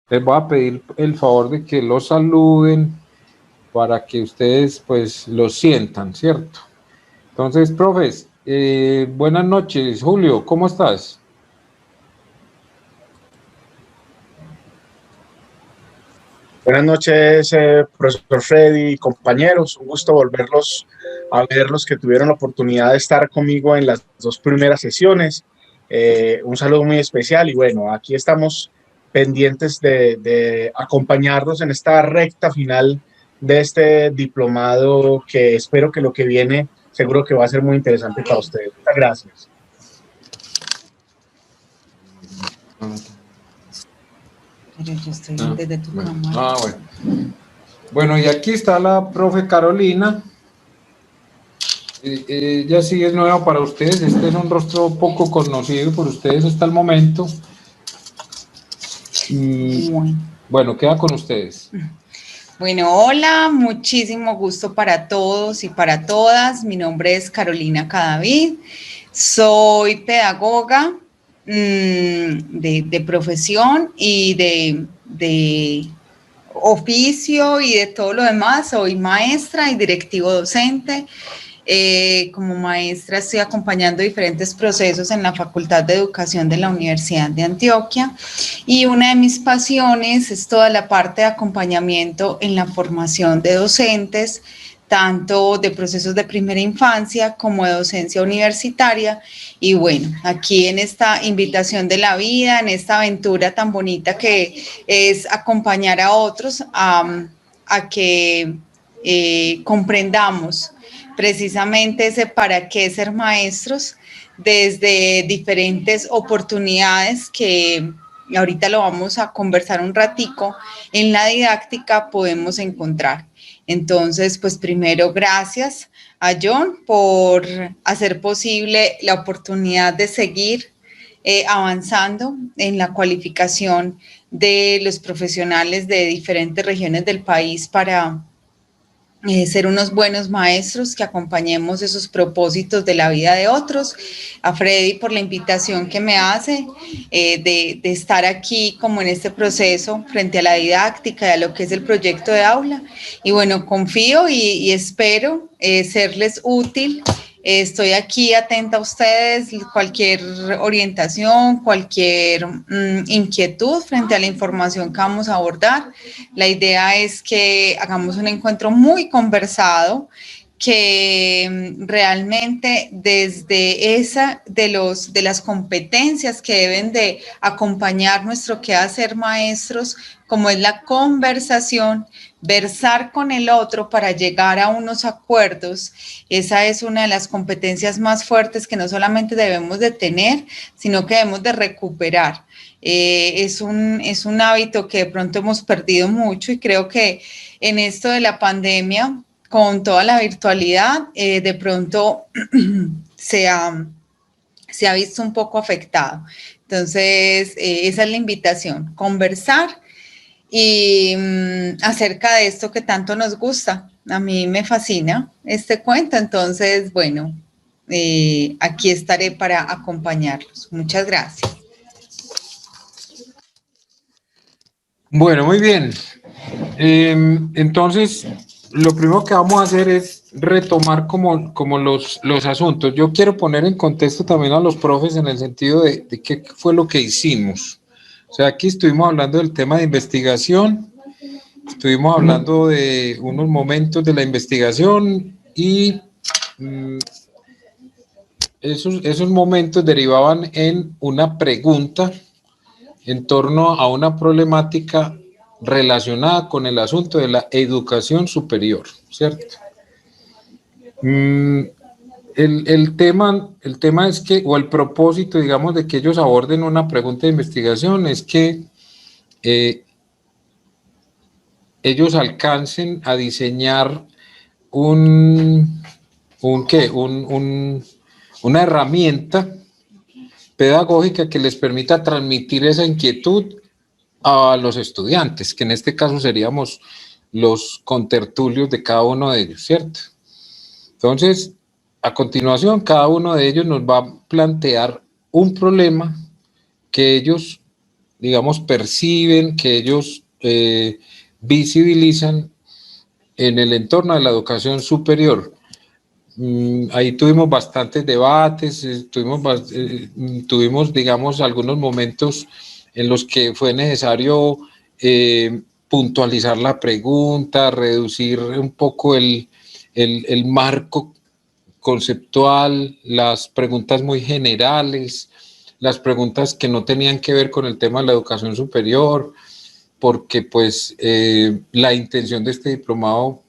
Les voy a pedir el favor de que los saluden para que ustedes pues los sientan, ¿cierto? Entonces, profes, buenas noches. Julio, ¿cómo estás? Buenas noches, profesor Freddy y compañeros. Un gusto volverlos a ver los que tuvieron la oportunidad de estar conmigo en las dos primeras sesiones. Un saludo muy especial y bueno, aquí estamos pendientes de acompañarnos en esta recta final de este diplomado que espero que lo que viene seguro que va a ser muy interesante para ustedes. Muchas gracias. Pero yo estoy desde tu cámara. Bueno. Bueno, y aquí está la profe Carolina. Ella sí es nueva para ustedes. Este es un rostro poco conocido por ustedes hasta el momento. Y bueno, queda con ustedes. Bueno, hola, muchísimo gusto para todos y para todas. Mi nombre es Carolina Cadavid. Soy pedagoga de profesión y de oficio y de todo lo demás. Soy maestra y directivo docente. Como maestra estoy acompañando diferentes procesos en la Facultad de Educación de la Universidad de Antioquia y una de mis pasiones es toda la parte de acompañamiento en la formación de docentes, tanto de procesos de primera infancia como de docencia universitaria. Y bueno, aquí en esta invitación de la vida, en esta aventura tan bonita que es acompañar a otros a que comprendamos precisamente ese para qué ser maestros desde diferentes oportunidades que ahorita lo vamos a conversar un ratico, en la didáctica podemos encontrar. Entonces, pues primero, gracias a John por hacer posible la oportunidad de seguir avanzando en la cualificación de los profesionales de diferentes regiones del país para ser unos buenos maestros que acompañemos esos propósitos de la vida de otros. A Freddy por la invitación que me hace de estar aquí como en este proceso frente a la didáctica y a lo que es el proyecto de aula. Y bueno, confío y espero serles útil. Estoy aquí atenta a ustedes, cualquier orientación, cualquier inquietud frente a la información que vamos a abordar. La idea es que hagamos un encuentro muy conversado, que realmente desde esa de las competencias que deben de acompañar nuestro quehacer maestros, como es la conversación, versar con el otro para llegar a unos acuerdos, esa es una de las competencias más fuertes que no solamente debemos de tener, sino que debemos de recuperar. Es un hábito que de pronto hemos perdido mucho y creo que en esto de la pandemia, con toda la virtualidad, de pronto se ha visto un poco afectado. Entonces, esa es la invitación, conversar y acerca de esto que tanto nos gusta. A mí me fascina este cuento, entonces, bueno, aquí estaré para acompañarlos. Muchas gracias. Bueno, muy bien. Entonces, lo primero que vamos a hacer es retomar como los asuntos. Yo quiero poner en contexto también a los profes en el sentido de qué fue lo que hicimos. O sea, aquí estuvimos hablando del tema de investigación, estuvimos hablando de unos momentos de la investigación y esos momentos derivaban en una pregunta en torno a una problemática relacionada con el asunto de la educación superior, ¿cierto? El tema es que, o el propósito, digamos, de que ellos aborden una pregunta de investigación es que ellos alcancen a diseñar una herramienta pedagógica que les permita transmitir esa inquietud a los estudiantes, que en este caso seríamos los contertulios de cada uno de ellos, ¿cierto? Entonces, a continuación, cada uno de ellos nos va a plantear un problema que ellos digamos, perciben, que ellos visibilizan en el entorno de la educación superior. Ahí tuvimos bastantes debates, tuvimos, digamos, algunos momentos en los que fue necesario puntualizar la pregunta, reducir un poco el marco conceptual, las preguntas muy generales, las preguntas que no tenían que ver con el tema de la educación superior, porque pues la intención de este diplomado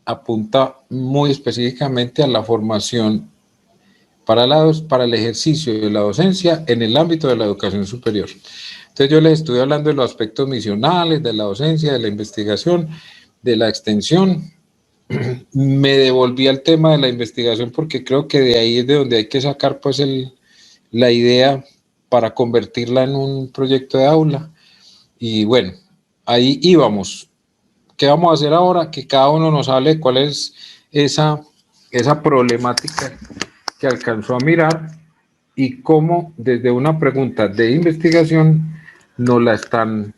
apunta muy específicamente a la formación para el ejercicio de la docencia en el ámbito de la educación superior. Entonces yo les estuve hablando de los aspectos misionales, de la docencia, de la investigación, de la extensión. Me devolví al tema de la investigación porque creo que de ahí es de donde hay que sacar pues la idea para convertirla en un proyecto de aula. Y bueno, ahí íbamos. ¿Qué vamos a hacer ahora? Que cada uno nos hable de cuál es esa problemática que alcanzó a mirar y cómo desde una pregunta de investigación nos la están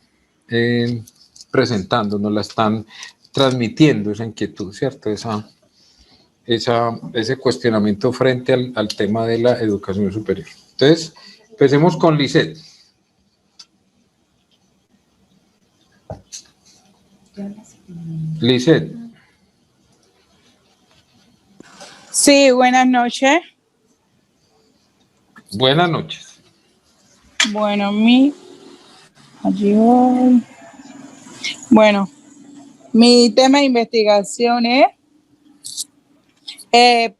presentando, nos la están transmitiendo, esa inquietud, ¿cierto? Ese cuestionamiento frente al tema de la educación superior. Entonces, empecemos con Lisette. Lisette. Sí, buenas noches. Buenas noches. Bueno, allí voy. Bueno, mi tema de investigación es,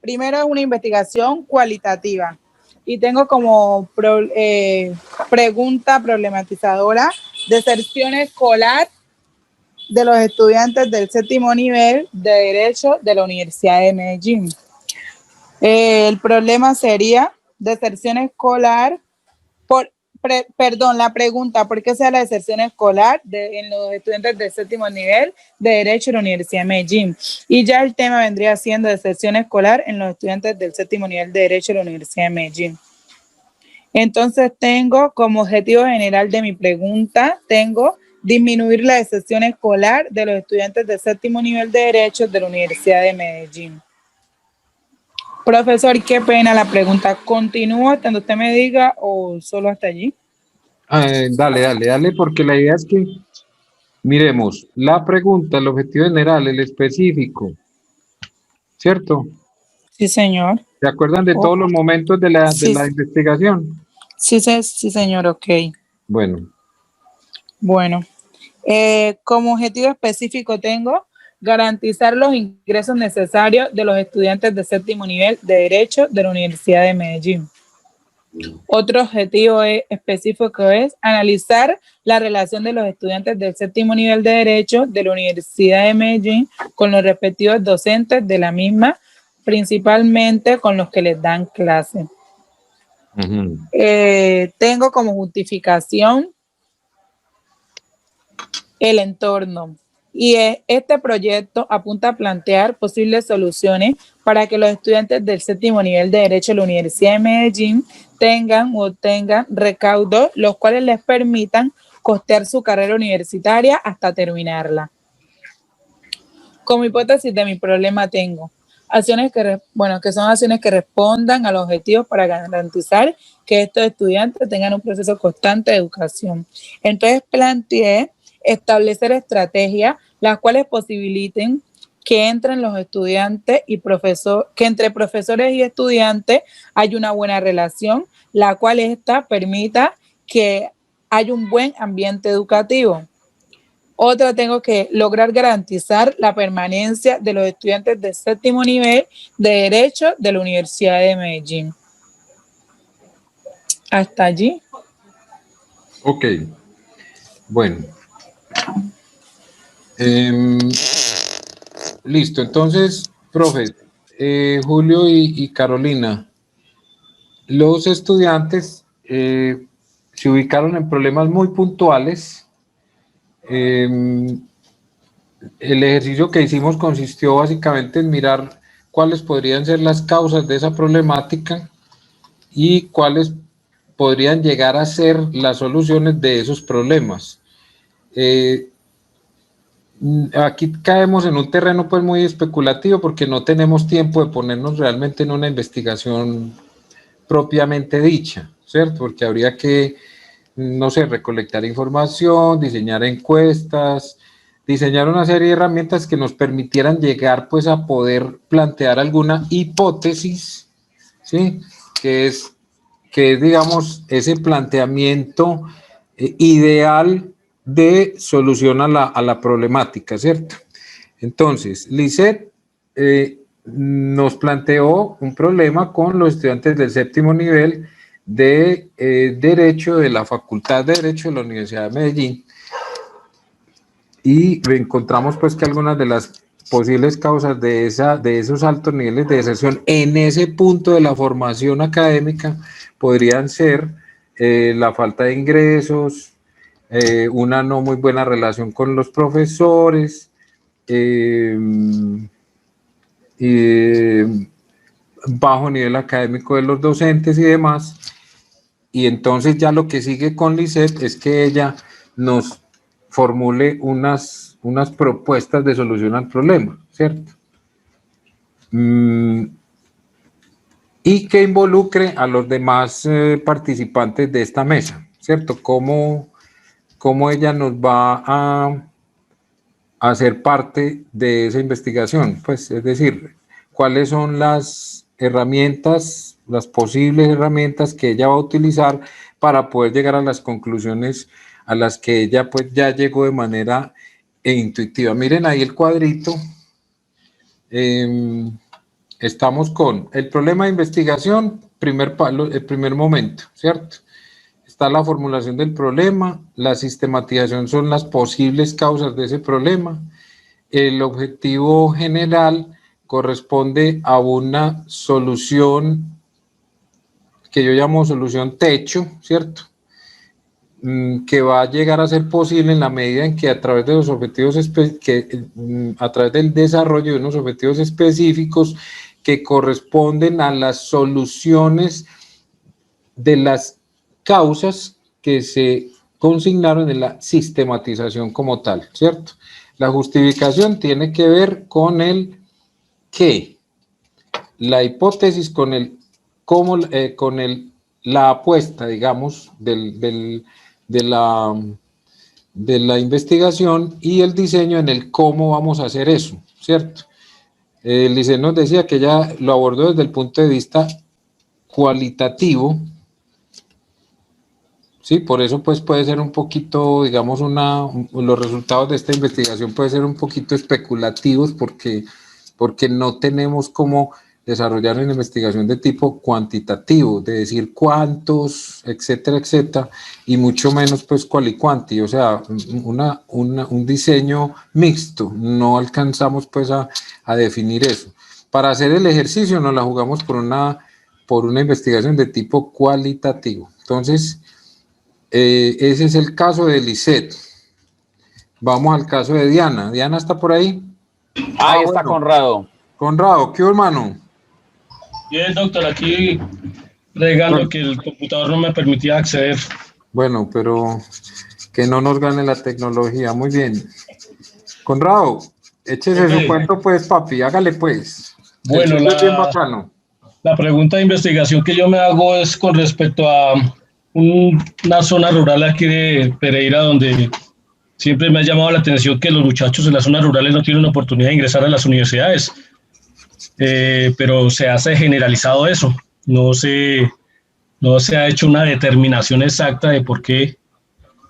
primero es una investigación cualitativa y tengo como pregunta problematizadora deserción escolar de los estudiantes del séptimo nivel de Derecho de la Universidad de Medellín. El problema sería deserción escolar la pregunta, ¿por qué sea la deserción escolar en los estudiantes del séptimo nivel de Derecho de la Universidad de Medellín? Y ya el tema vendría siendo deserción escolar en los estudiantes del séptimo nivel de Derecho de la Universidad de Medellín. Entonces tengo como objetivo general de mi pregunta, disminuir la deserción escolar de los estudiantes del séptimo nivel de Derecho de la Universidad de Medellín. Profesor, qué pena la pregunta. ¿Continúo hasta donde usted me diga o solo hasta allí? Dale, porque la idea es que miremos la pregunta, el objetivo general, el específico, ¿cierto? Sí, señor. ¿Se acuerdan de todos los momentos de la investigación? Sí, señor, ok. Bueno. Como objetivo específico tengo garantizar los ingresos necesarios de los estudiantes de séptimo nivel de Derecho de la Universidad de Medellín. Otro objetivo específico es analizar la relación de los estudiantes del séptimo nivel de Derecho de la Universidad de Medellín con los respectivos docentes de la misma, principalmente con los que les dan clase. Tengo como justificación el entorno. Y este proyecto apunta a plantear posibles soluciones para que los estudiantes del séptimo nivel de Derecho de la Universidad de Medellín obtengan recaudos, los cuales les permitan costear su carrera universitaria hasta terminarla. Como hipótesis de mi problema tengo acciones que son acciones que respondan a los objetivos para garantizar que estos estudiantes tengan un proceso constante de educación. Entonces planteé establecer estrategias las cuales posibiliten que entren los estudiantes y que entre profesores y estudiantes haya una buena relación, la cual permita que haya un buen ambiente educativo. Otra, tengo que lograr garantizar la permanencia de los estudiantes de séptimo nivel de Derecho de la Universidad de Medellín. Hasta allí. Ok. Bueno. Listo, entonces, profe, Julio y Carolina, los estudiantes se ubicaron en problemas muy puntuales. El ejercicio que hicimos consistió básicamente en mirar cuáles podrían ser las causas de esa problemática y cuáles podrían llegar a ser las soluciones de esos problemas. Aquí caemos en un terreno pues muy especulativo porque no tenemos tiempo de ponernos realmente en una investigación propiamente dicha, ¿cierto? Porque habría que, no sé, recolectar información, diseñar encuestas, diseñar una serie de herramientas que nos permitieran llegar pues a poder plantear alguna hipótesis, ¿sí? Que es digamos, ese planteamiento ideal de solución a la problemática, ¿cierto? Entonces, Lisette nos planteó un problema con los estudiantes del séptimo nivel de Derecho de la Facultad de Derecho de la Universidad de Medellín, y encontramos pues que algunas de las posibles causas de esos altos niveles de deserción en ese punto de la formación académica podrían ser la falta de ingresos, una no muy buena relación con los profesores, bajo nivel académico de los docentes y demás. Y entonces ya lo que sigue con Lisette es que ella nos formule unas propuestas de solución al problema, ¿cierto? Y que involucre a los demás participantes de esta mesa, ¿cierto? ¿Cómo ella nos va a hacer parte de esa investigación? Pues, es decir, ¿cuáles son las herramientas, las posibles herramientas que ella va a utilizar para poder llegar a las conclusiones a las que ella pues ya llegó de manera intuitiva? Miren ahí el cuadrito. Estamos con el problema de investigación, el primer momento, ¿cierto? Está la formulación del problema, la sistematización son las posibles causas de ese problema, el objetivo general corresponde a una solución que yo llamo solución techo, ¿cierto? Que va a llegar a ser posible en la medida en que a través de los objetivos, a través del desarrollo de unos objetivos específicos que corresponden a las soluciones de las causas que se consignaron en la sistematización como tal, ¿cierto? La justificación tiene que ver con el qué, la hipótesis con el cómo, con la apuesta, digamos, de la investigación, y el diseño en el cómo vamos a hacer eso, ¿cierto? Lisette nos decía que ella lo abordó desde el punto de vista cualitativo, sí, por eso pues puede ser un poquito, digamos, los resultados de esta investigación pueden ser un poquito especulativos porque no tenemos cómo desarrollar una investigación de tipo cuantitativo, de decir cuántos, etcétera, etcétera, y mucho menos pues cual y cuanti, o sea, un diseño mixto, no alcanzamos pues a definir eso. Para hacer el ejercicio nos la jugamos por una investigación de tipo cualitativo. Entonces, ese es el caso de Lisette. Vamos al caso de Diana. ¿Diana está por ahí? Ahí está, bueno. Conrado. Conrado, ¿qué hermano? Bien, doctor, aquí regando que el computador no me permitía acceder. Bueno, pero que no nos gane la tecnología. Muy bien. Conrado, échese su cuento pues, papi, hágale pues. Bueno, la pregunta de investigación que yo me hago es con respecto a una zona rural aquí de Pereira, donde siempre me ha llamado la atención que los muchachos en las zonas rurales no tienen oportunidad de ingresar a las universidades, pero se hace generalizado eso. No se ha hecho una determinación exacta de por qué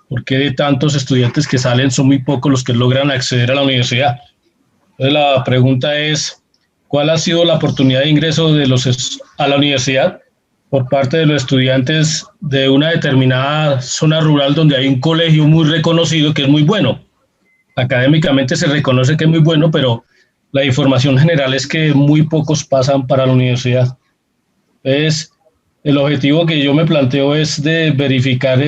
de tantos estudiantes que salen son muy pocos los que logran acceder a la universidad. Entonces la pregunta es, ¿cuál ha sido la oportunidad de ingreso a la universidad por parte de los estudiantes de una determinada zona rural donde hay un colegio muy reconocido que es muy bueno? Académicamente se reconoce que es muy bueno, pero la información general es que muy pocos pasan para la universidad. Entonces, el objetivo que yo me planteo es de verificar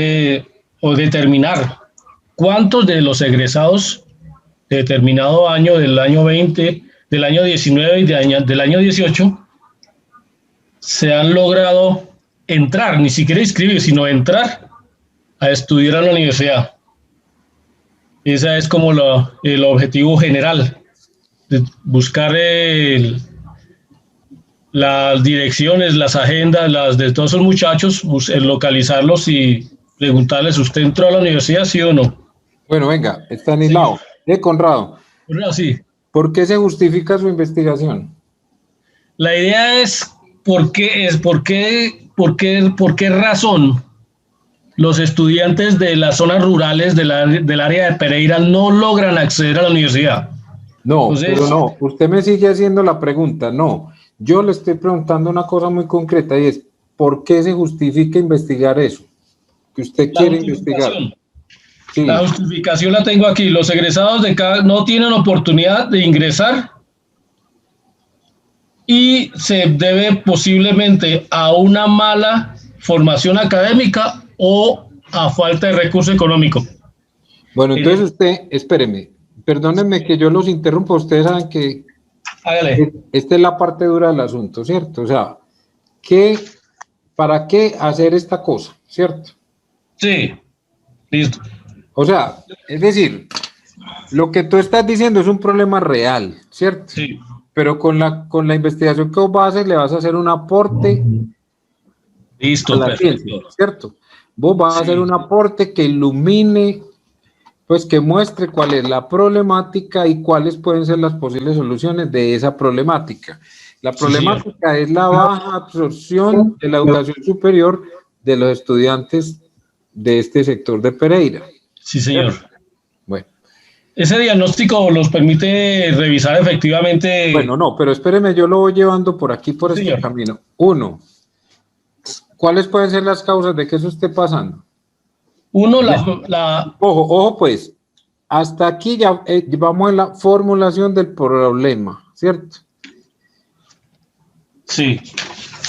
o determinar cuántos de los egresados de determinado año, del año 20, del año 19 y del año 18, se han logrado entrar, ni siquiera inscribir, sino entrar a estudiar a la universidad. Ese es como el objetivo general, de buscar las direcciones, las agendas, las de todos esos muchachos, localizarlos y preguntarles, ¿usted entró a la universidad, sí o no? Bueno, venga, Estanislao, Conrado, Sí. ¿por qué se justifica su investigación? La idea es por qué razón los estudiantes de las zonas rurales del área de Pereira no logran acceder a la universidad. No, Entonces, pero no, usted me sigue haciendo la pregunta, no. Yo le estoy preguntando una cosa muy concreta y es, ¿por qué se justifica investigar eso? Que usted quiere investigar. Sí. La justificación la tengo aquí. Los egresados no tienen oportunidad de ingresar y se debe posiblemente a una mala formación académica o a falta de recurso económico. Bueno, entonces usted, espéreme, perdónenme que yo los interrumpa, ustedes saben que esta es la parte dura del asunto, ¿cierto? O sea, ¿para qué hacer esta cosa, cierto? Sí, listo. O sea, es decir, lo que tú estás diciendo es un problema real, ¿cierto? Sí. Pero con la investigación que vos vas a hacer, le vas a hacer un aporte listo, a la ciencia, ¿cierto? Vos vas a hacer un aporte que ilumine, pues que muestre cuál es la problemática y cuáles pueden ser las posibles soluciones de esa problemática. La problemática es la baja absorción de la educación superior de los estudiantes de este sector de Pereira. Sí, señor. Bueno. ¿Ese diagnóstico los permite revisar efectivamente? Bueno, no, pero espéreme, yo lo voy llevando por aquí, por este camino. Uno, ¿cuáles pueden ser las causas de que eso esté pasando? Uno, Ojo, pues, hasta aquí ya vamos en la formulación del problema, ¿cierto? Sí.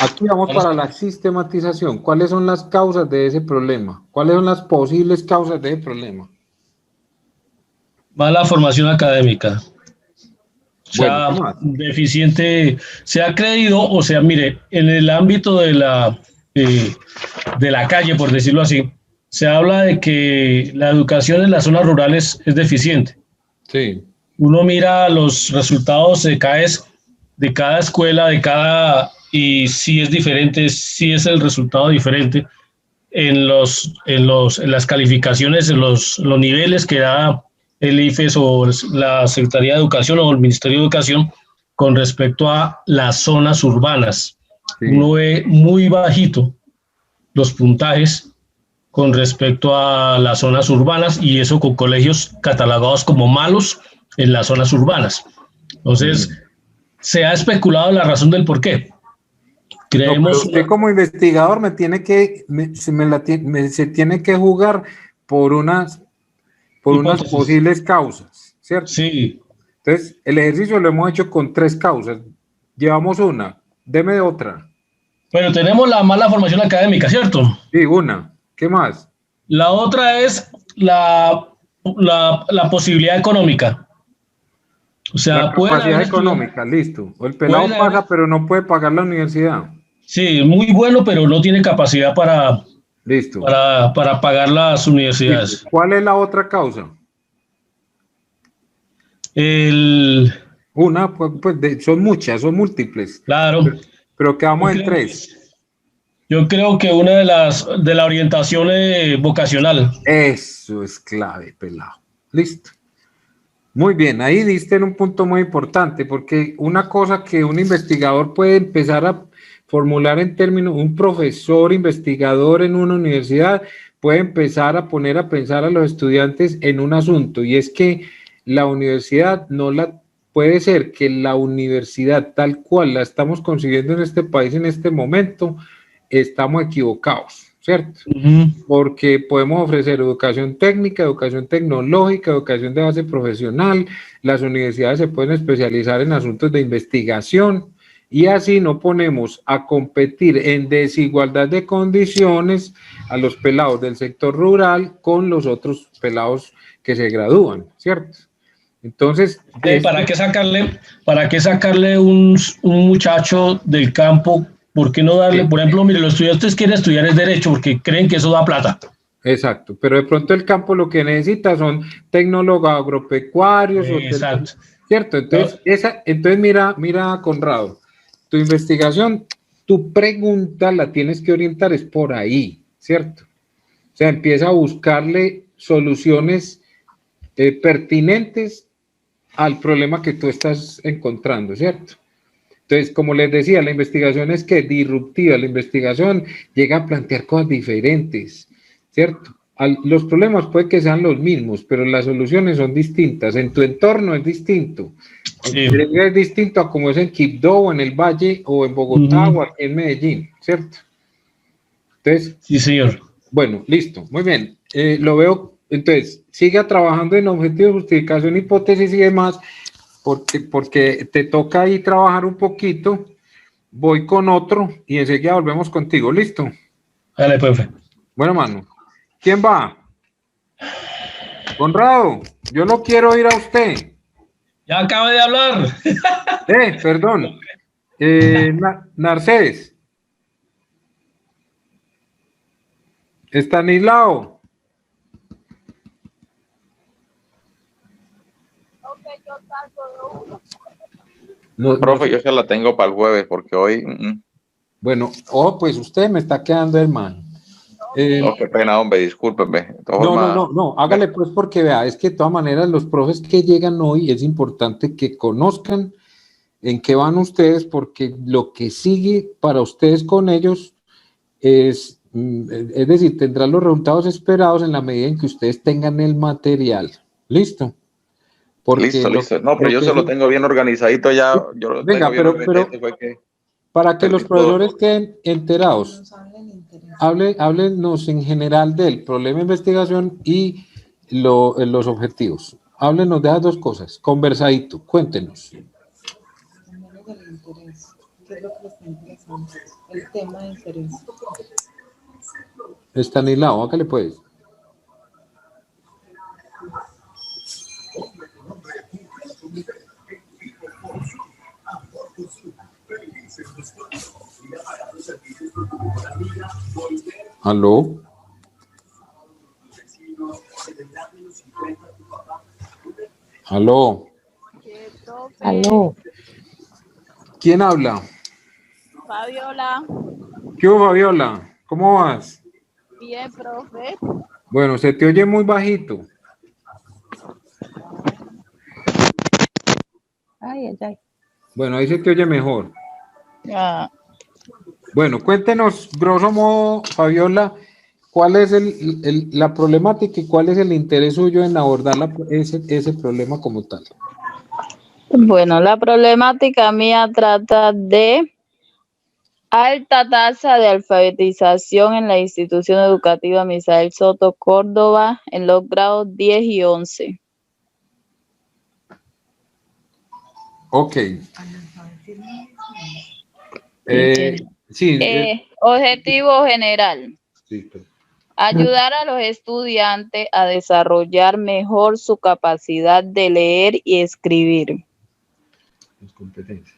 Aquí vamos para la sistematización. ¿Cuáles son las causas de ese problema? ¿Cuáles son las posibles causas de ese problema? Mala formación académica. O sea, deficiente, se ha creído, o sea, mire, en el ámbito de la calle, por decirlo así, se habla de que la educación en las zonas rurales es deficiente. Sí. Uno mira los resultados de cada escuela, y sí es diferente, sí es el resultado diferente en las calificaciones, en los niveles que da el IFES o la Secretaría de Educación o el Ministerio de Educación con respecto a las zonas urbanas. Sí. Uno ve muy bajito los puntajes con respecto a las zonas urbanas y eso con colegios catalogados como malos en las zonas urbanas. Entonces, se ha especulado la razón del por qué. Creemos. No, usted como investigador se tiene que jugar por unas posibles causas, ¿cierto? Sí. Entonces, el ejercicio lo hemos hecho con 3 causas. Llevamos una, deme otra. Bueno, tenemos la mala formación académica, ¿cierto? Sí, una. ¿Qué más? La otra es la posibilidad económica. O sea, la capacidad económica, listo. O el pelado paga, pero no puede pagar la universidad. Sí, muy bueno, pero no tiene capacidad para pagar las universidades. Listo. ¿Cuál es la otra causa? Una, pues son muchas, son múltiples. Claro. Pero quedamos en 3. Yo creo que una de la orientación vocacional. Eso es clave, pelado. Listo. Muy bien, ahí diste en un punto muy importante, porque una cosa que un investigador puede empezar a formular en términos, un profesor investigador en una universidad puede empezar a poner a pensar a los estudiantes en un asunto, y es que la universidad puede ser que la universidad tal cual la estamos concibiendo en este país en este momento, estamos equivocados, ¿cierto? Porque podemos ofrecer educación técnica, educación tecnológica, educación de base profesional, las universidades se pueden especializar en asuntos de investigación y así no ponemos a competir en desigualdad de condiciones a los pelados del sector rural con los otros pelados que se gradúan, ¿cierto? Entonces, ¿para qué sacarle un muchacho del campo ¿por qué no darle, por ejemplo, mire, los estudiantes quieren estudiar el derecho porque creen que eso da plata? Exacto, pero de pronto el campo lo que necesita son tecnólogos agropecuarios, Exacto. ¿cierto? Entonces, entonces mira, Conrado, tu investigación, tu pregunta la tienes que orientar es por ahí, ¿cierto? O sea, empieza a buscarle soluciones pertinentes al problema que tú estás encontrando, ¿cierto? Entonces, como les decía, la investigación es que disruptiva, la investigación llega a plantear cosas diferentes, ¿cierto? Los problemas puede que sean los mismos, pero las soluciones son distintas. En tu entorno es distinto. Sí. Es distinto a como es en Quibdó, o en el Valle, o en Bogotá, o aquí en Medellín, ¿cierto? Entonces, sí, señor. Bueno, listo, muy bien. Lo veo, entonces, siga trabajando en objetivos, justificación, hipótesis y demás, porque te toca ahí trabajar un poquito. Voy con otro y enseguida volvemos contigo, ¿listo? Dale, profe. Bueno, mano, ¿quién va? Conrado, yo no quiero oír a usted. Ya acabo de hablar. Perdón. Narcés. Estanislao. No, profe, yo se la tengo para el jueves porque hoy... Bueno, pues usted me está quedando, hermano. No, qué pena, hombre, discúlpeme. No, hágale pues porque vea, es que de todas maneras los profes que llegan hoy es importante que conozcan en qué van ustedes porque lo que sigue para ustedes con ellos es decir, tendrán los resultados esperados en la medida en que ustedes tengan el material. ¿Listo? Porque listo. No, pero yo se lo tengo bien organizadito ya. Yo lo venga, tengo bien pero para que los profesores queden enterados, háblenos en general del problema de investigación y los objetivos. Háblenos de las dos cosas, conversadito, cuéntenos. ¿Qué es lo que les está interesando? El tema de interés. Estanislao, hágale pues. ¿Aló? ¿Aló? Aló. ¿Quién habla? Fabiola. ¿Qué hubo, Fabiola? ¿Cómo vas? Bien, profe. Bueno, se te oye muy bajito. Ay. Bueno, ahí se te oye mejor. Ah. Bueno, cuéntenos, grosso modo, Fabiola, ¿cuál es la problemática y cuál es el interés suyo en abordar ese problema como tal? Bueno, la problemática mía trata de alta tasa de alfabetización en la institución educativa Misael Soto Córdoba en los grados 10 y 11. Ok. Objetivo general. Sí, ayudar a los estudiantes a desarrollar mejor su capacidad de leer y escribir. Las competencias.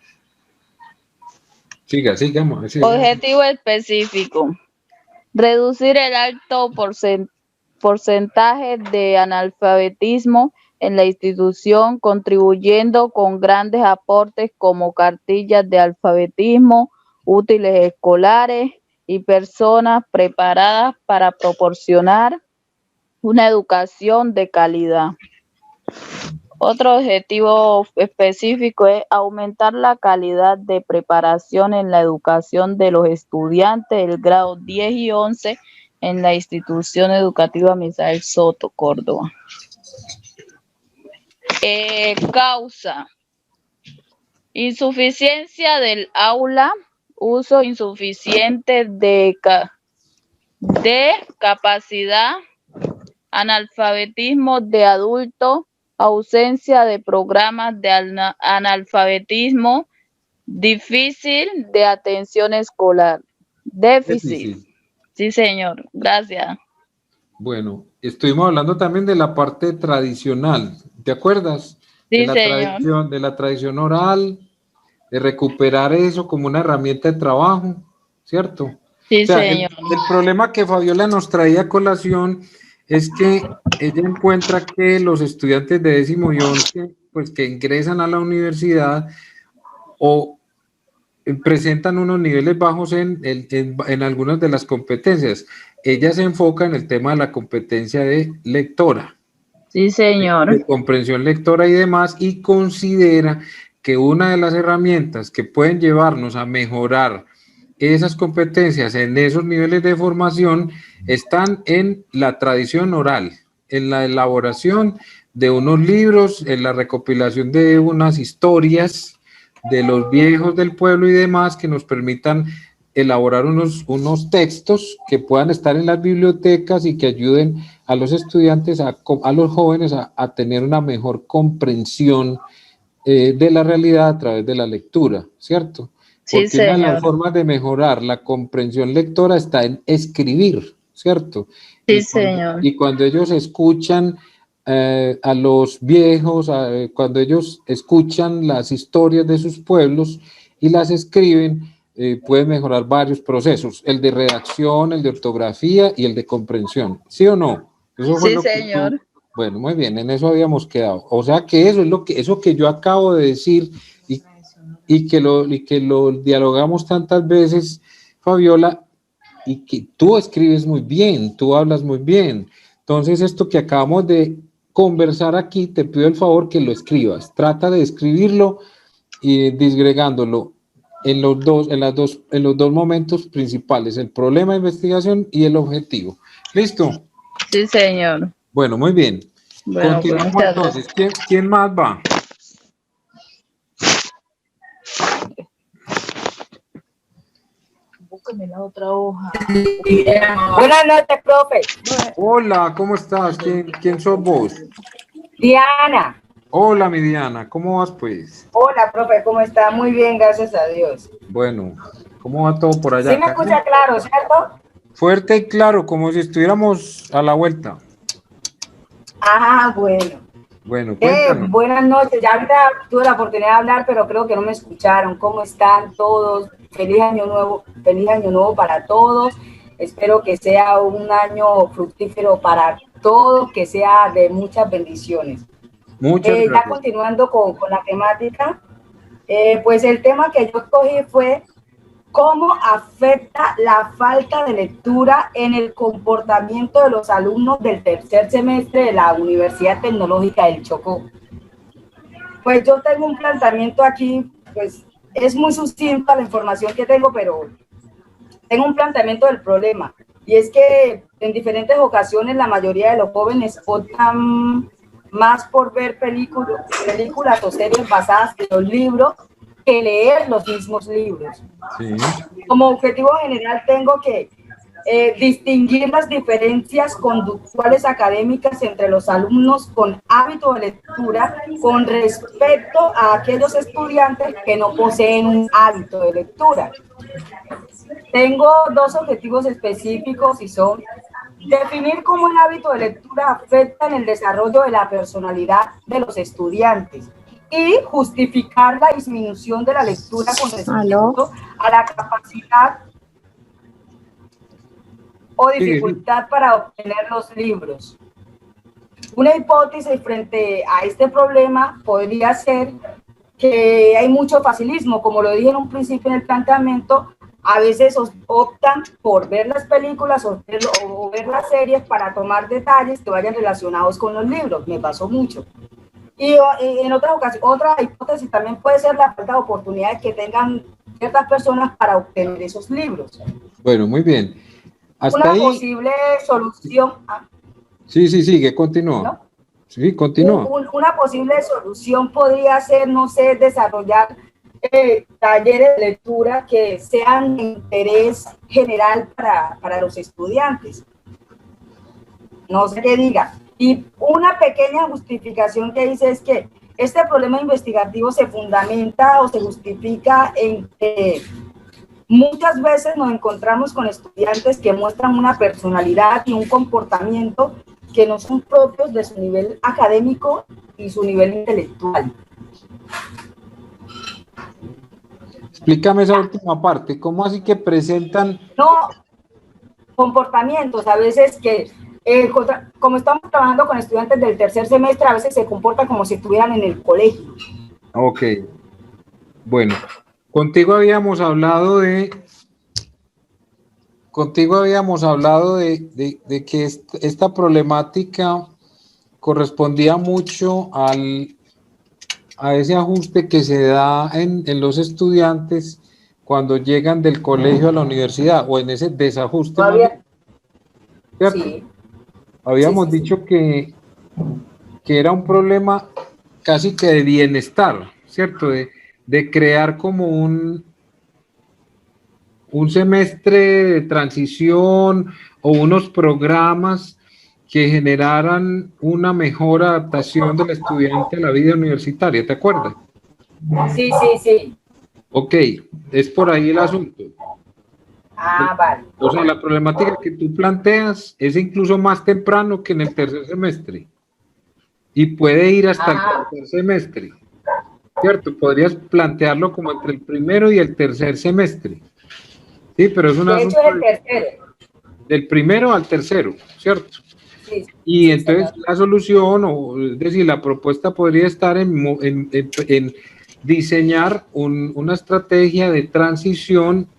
Sigamos. Objetivo específico. Reducir el alto porcentaje de analfabetismo en la institución, contribuyendo con grandes aportes como cartillas de alfabetismo, útiles escolares y personas preparadas para proporcionar una educación de calidad. Otro objetivo específico es aumentar la calidad de preparación en la educación de los estudiantes del grado 10 y 11 en la institución educativa Misael Soto, Córdoba. Causa: insuficiencia del aula, uso insuficiente de capacidad, analfabetismo de adultos, ausencia de programas de analfabetismo, difícil de atención escolar. Déficit. Sí, señor. Gracias. Bueno, estuvimos hablando también de la parte tradicional, ¿te acuerdas? Sí, señor. De la tradición oral, de recuperar eso como una herramienta de trabajo. ¿cierto? Sí, O sea, señor. el problema que Fabiola nos traía a colación es que ella encuentra que los estudiantes de 10º y 11, pues que ingresan a la universidad o presentan unos niveles bajos en algunas de las competencias. Ella se enfoca en el tema de la competencia de lectora. Sí, señor. De comprensión lectora y demás, y considera que una de las herramientas que pueden llevarnos a mejorar esas competencias en esos niveles de formación están en la tradición oral, en la elaboración de unos libros, en la recopilación de unas historias de los viejos del pueblo y demás que nos permitan elaborar unos textos que puedan estar en las bibliotecas y que ayuden a los estudiantes, a los jóvenes a tener una mejor comprensión de la realidad a través de la lectura, ¿cierto? Sí, Porque una de las señor. formas de mejorar la comprensión lectora está en escribir, ¿cierto? Sí, señor. Y cuando ellos escuchan a los viejos, cuando ellos escuchan las historias de sus pueblos y las escriben, pueden mejorar varios procesos, el de redacción, el de ortografía y el de comprensión, ¿sí o no? Eso fue Sí, lo que señor. bueno, muy bien, en eso habíamos quedado. O sea que eso es eso que yo acabo de decir y que lo dialogamos tantas veces, Fabiola, y que tú escribes muy bien, tú hablas muy bien. Entonces, esto que acabamos de conversar aquí, te pido el favor que lo escribas. Trata de escribirlo y disgregándolo en los dos momentos principales, el problema de investigación y el objetivo. ¿Listo? Sí, señor. Bueno, muy bien. Bueno, Continuamos pues, entonces. ¿Quién más va? Búscame la otra hoja. Buenas noches, profe. Hola, ¿cómo estás? ¿Quién sos vos? Diana. Hola, mi Diana, ¿cómo vas pues? Hola, profe, ¿cómo está? Muy bien, gracias a Dios. Bueno, ¿cómo va todo por allá? Sí me escucha claro, ¿cierto? Fuerte y claro, como si estuviéramos a la vuelta. Ajá, bueno. Bueno, cuéntanos. Buenas noches. Ya ahorita tuve la oportunidad de hablar, pero creo que no me escucharon. ¿Cómo están todos? Feliz año nuevo para todos. Espero que sea un año fructífero para todos, que sea de muchas bendiciones. Muchas gracias. Ya continuando con la temática, pues el tema que yo escogí fue cómo afecta la falta de lectura en el comportamiento de los alumnos del tercer semestre de la Universidad Tecnológica del Chocó. Pues yo tengo un planteamiento aquí, pues es muy sucinta la información que tengo, pero tengo un planteamiento del problema, y es que en diferentes ocasiones la mayoría de los jóvenes optan más por ver películas o series basadas en los libros que leer los mismos libros. Sí. Como objetivo general tengo que distinguir las diferencias conductuales académicas entre los alumnos con hábito de lectura con respecto a aquellos estudiantes que no poseen un hábito de lectura. Tengo dos objetivos específicos y son definir cómo el hábito de lectura afecta en el desarrollo de la personalidad de los estudiantes y justificar la disminución de la lectura con respecto a la capacidad o dificultad para obtener los libros. Una hipótesis frente a este problema podría ser que hay mucho facilismo, como lo dije en un principio en el planteamiento. A veces optan por ver las películas o ver las series para tomar detalles que vayan relacionados con los libros. Me pasó mucho. Y en otra ocasión, otra hipótesis también puede ser la falta de oportunidades que tengan ciertas personas para obtener esos libros. Bueno, muy bien. Hasta Una ahí. posible solución. Sí, sigue, continúa. ¿No? Sí, continúa. Una posible solución podría ser, no sé, desarrollar talleres de lectura que sean de interés general para los estudiantes. No sé qué diga. Y una pequeña justificación que hice es que este problema investigativo se fundamenta o se justifica en que muchas veces nos encontramos con estudiantes que muestran una personalidad y un comportamiento que no son propios de su nivel académico y su nivel intelectual. Explícame esa última parte, ¿cómo así que presentan? No, comportamientos, a veces que, como estamos trabajando con estudiantes del tercer semestre, a veces se comportan como si estuvieran en el colegio. Ok, bueno, contigo habíamos hablado de que esta problemática correspondía mucho a ese ajuste que se da en los estudiantes cuando llegan del colegio a la universidad, o en ese desajuste. Todavía, ¿cierto? sí. Habíamos dicho que era un problema casi que de bienestar, ¿cierto? De crear como un semestre de transición o unos programas que generaran una mejor adaptación del estudiante a la vida universitaria, ¿te acuerdas? Sí, sí, sí. Ok, es por ahí el asunto. Ah, vale. O sea, la problemática que tú planteas es incluso más temprano que en el tercer semestre y puede ir hasta el tercer semestre, ¿cierto? Podrías plantearlo como entre el primero y el tercer semestre. Sí, pero es una... De hecho, es el tercero. Del primero al tercero, ¿cierto? Sí, Y sí, entonces señor. la solución, o es decir, la propuesta podría estar en diseñar una estrategia de transición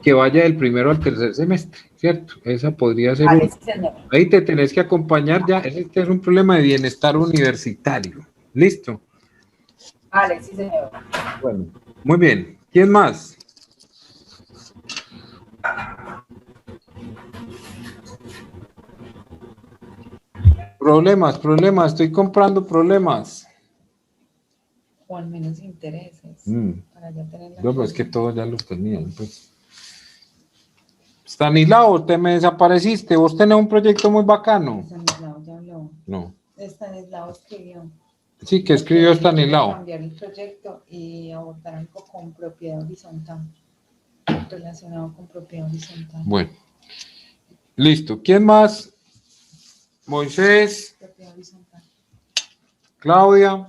que vaya del primero al tercer semestre, ¿cierto? Esa podría ser... Vale, sí, señor. Ahí te tenés que acompañar ya, este es un problema de bienestar universitario. ¿Listo? Vale, sí, señor. Bueno, muy bien. ¿Quién más? Problemas, estoy comprando problemas. O al menos intereses. Para ya tener la No, es que todos ya los tenían, pues. Stanislao, te me desapareciste. Vos tenés un proyecto muy bacano. Stanislao ya habló. No. Stanislao escribió. Sí, que escribió Stanislao. Cambiar el proyecto y abordar algo con propiedad horizontal. Relacionado con propiedad horizontal. Bueno. Listo. ¿Quién más? Moisés. Propiedad horizontal. Claudia.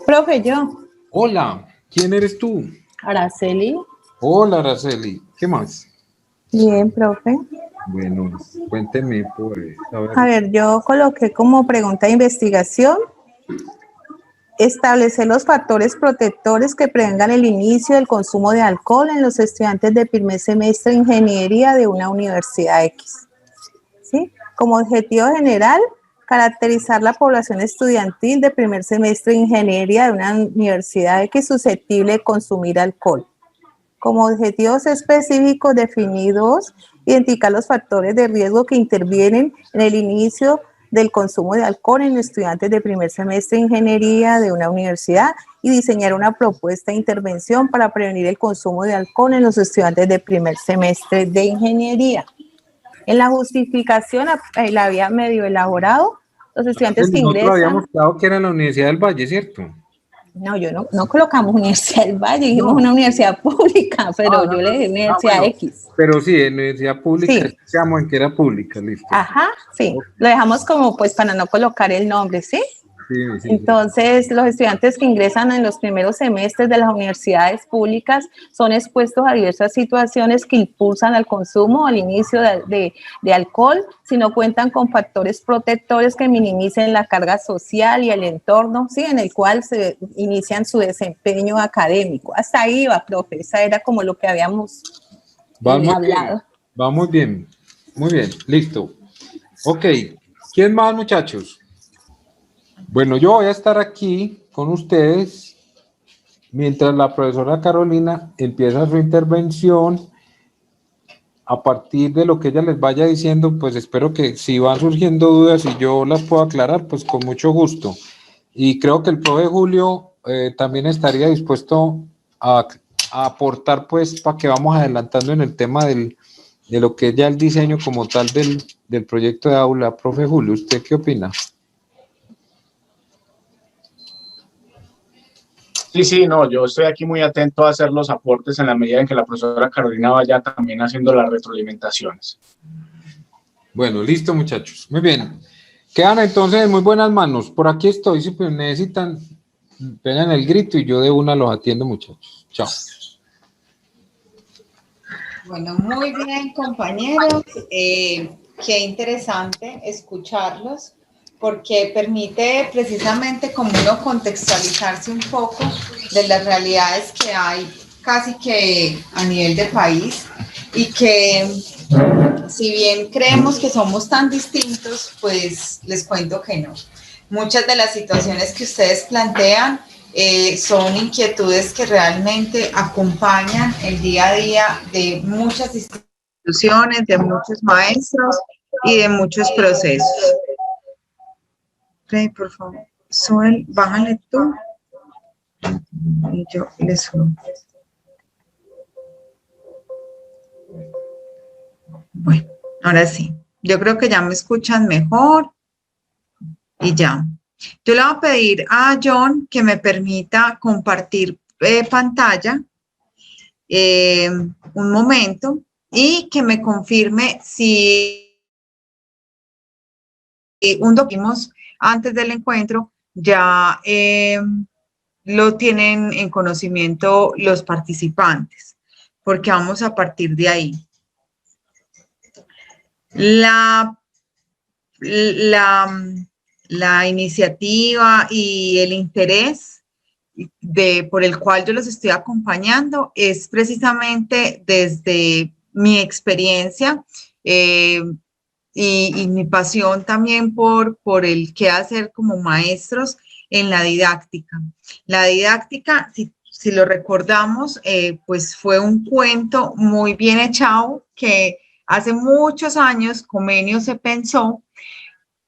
Profe, yo. Hola, ¿quién eres tú? Araceli. Hola, Araceli. ¿Qué más? Bien, profe. Bueno, cuénteme por A ver, yo coloqué como pregunta de investigación establecer los factores protectores que prevengan el inicio del consumo de alcohol en los estudiantes de primer semestre de ingeniería de una universidad X. ¿Sí? Como objetivo general, caracterizar la población estudiantil de primer semestre de ingeniería de una universidad X susceptible de consumir alcohol. Como objetivos específicos definidos, identificar los factores de riesgo que intervienen en el inicio del consumo de alcohol en estudiantes de primer semestre de ingeniería de una universidad y diseñar una propuesta de intervención para prevenir el consumo de alcohol en los estudiantes de primer semestre de ingeniería. En la justificación la había medio elaborado. Los estudiantes que ingresan... Nosotros habíamos quedado que era en la Universidad del Valle, ¿cierto? No, no colocamos Universidad del Valle, dijimos una universidad pública, pero yo le dije Universidad bueno, X. Pero sí, en Universidad Pública, sí. Decíamos en que era pública, listo. Ajá, sí, lo dejamos como pues para no colocar el nombre, ¿sí? Sí. Entonces, los estudiantes que ingresan en los primeros semestres de las universidades públicas son expuestos a diversas situaciones que impulsan al consumo al inicio de alcohol, si no cuentan con factores protectores que minimicen la carga social y el entorno, ¿sí? En el cual se inician su desempeño académico. Hasta ahí va, profe, esa era como lo que habíamos hablado. Va muy bien, listo. Ok, ¿quién más, muchachos? Bueno, yo voy a estar aquí con ustedes mientras la profesora Carolina empieza su intervención. A partir de lo que ella les vaya diciendo, pues espero que si van surgiendo dudas y yo las puedo aclarar, pues con mucho gusto. Y creo que el profe Julio también estaría dispuesto a aportar, pues, para que vamos adelantando en el tema de lo que es ya el diseño como tal del proyecto de aula. Profe Julio, ¿usted qué opina? Sí, no, yo estoy aquí muy atento a hacer los aportes en la medida en que la profesora Carolina vaya también haciendo las retroalimentaciones. Bueno, listo, muchachos. Muy bien. Quedan entonces en muy buenas manos. Por aquí estoy, si pues necesitan, pegan el grito y yo de una los atiendo, muchachos. Chao. Bueno, muy bien, compañeros. Qué interesante escucharlos, porque permite precisamente como uno contextualizarse un poco de las realidades que hay casi que a nivel de país, y que si bien creemos que somos tan distintos, pues les cuento que no. Muchas de las situaciones que ustedes plantean son inquietudes que realmente acompañan el día a día de muchas instituciones, de muchos maestros y de muchos procesos. Rey, por favor. Soel, bájale tú. Y yo le subo. Bueno, ahora sí. Yo creo que ya me escuchan mejor. Y ya. Yo le voy a pedir a John que me permita compartir pantalla un momento y que me confirme si un documento antes del encuentro ya lo tienen en conocimiento los participantes, porque vamos a partir de ahí. La iniciativa y el interés por el cual yo los estoy acompañando es precisamente desde mi experiencia y mi pasión también por el qué hacer como maestros en la didáctica. La didáctica, si lo recordamos, pues fue un cuento muy bien echado que hace muchos años Comenius se pensó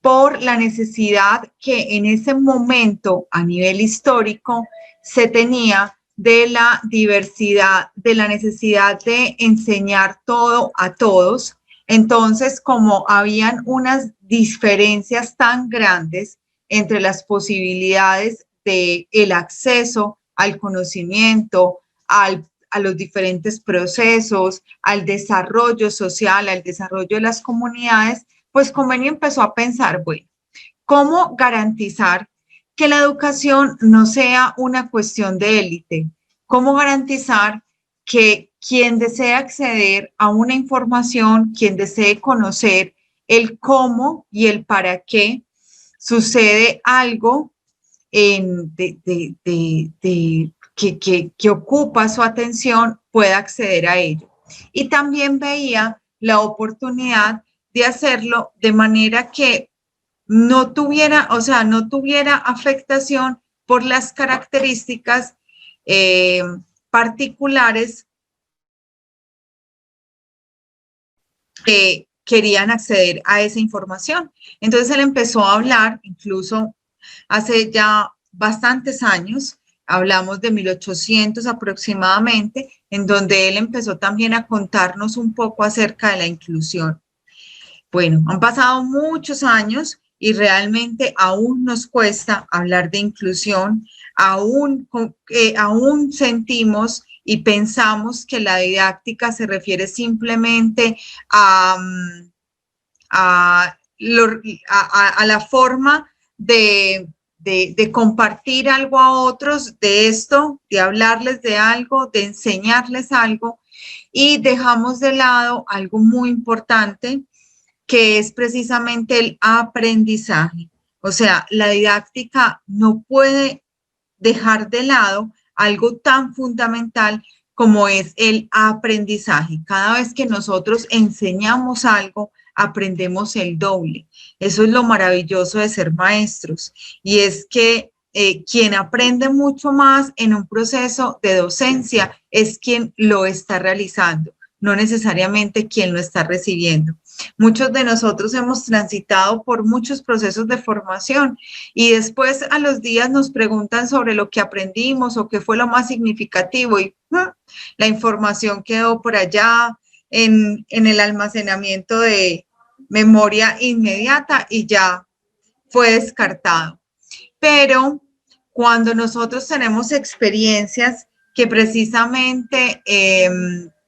por la necesidad que en ese momento a nivel histórico se tenía de la diversidad, de la necesidad de enseñar todo a todos. Entonces, como habían unas diferencias tan grandes entre las posibilidades del acceso al conocimiento, a los diferentes procesos, al desarrollo social, al desarrollo de las comunidades, pues Comenius empezó a pensar, bueno, ¿cómo garantizar que la educación no sea una cuestión de élite? ¿Cómo garantizar que quien desee acceder a una información, quien desee conocer el cómo y el para qué sucede algo que ocupa su atención, pueda acceder a ello? Y también veía la oportunidad de hacerlo de manera que no tuviera, o sea, no tuviera afectación por las características particulares que querían acceder a esa información. Entonces él empezó a hablar, incluso hace ya bastantes años, hablamos de 1800 aproximadamente, en donde él empezó también a contarnos un poco acerca de la inclusión. Bueno, han pasado muchos años y realmente aún nos cuesta hablar de inclusión, aún sentimos y pensamos que la didáctica se refiere simplemente a la forma de compartir algo a otros, de esto, de hablarles de algo, de enseñarles algo, y dejamos de lado algo muy importante, que es precisamente el aprendizaje. O sea, la didáctica no puede dejar de lado algo tan fundamental como es el aprendizaje. Cada vez que nosotros enseñamos algo, aprendemos el doble. Eso es lo maravilloso de ser maestros. Y es que quien aprende mucho más en un proceso de docencia es quien lo está realizando, no necesariamente quien lo está recibiendo. Muchos de nosotros hemos transitado por muchos procesos de formación y después a los días nos preguntan sobre lo que aprendimos o qué fue lo más significativo y la información quedó por allá en el almacenamiento de memoria inmediata y ya fue descartado. Pero cuando nosotros tenemos experiencias que precisamente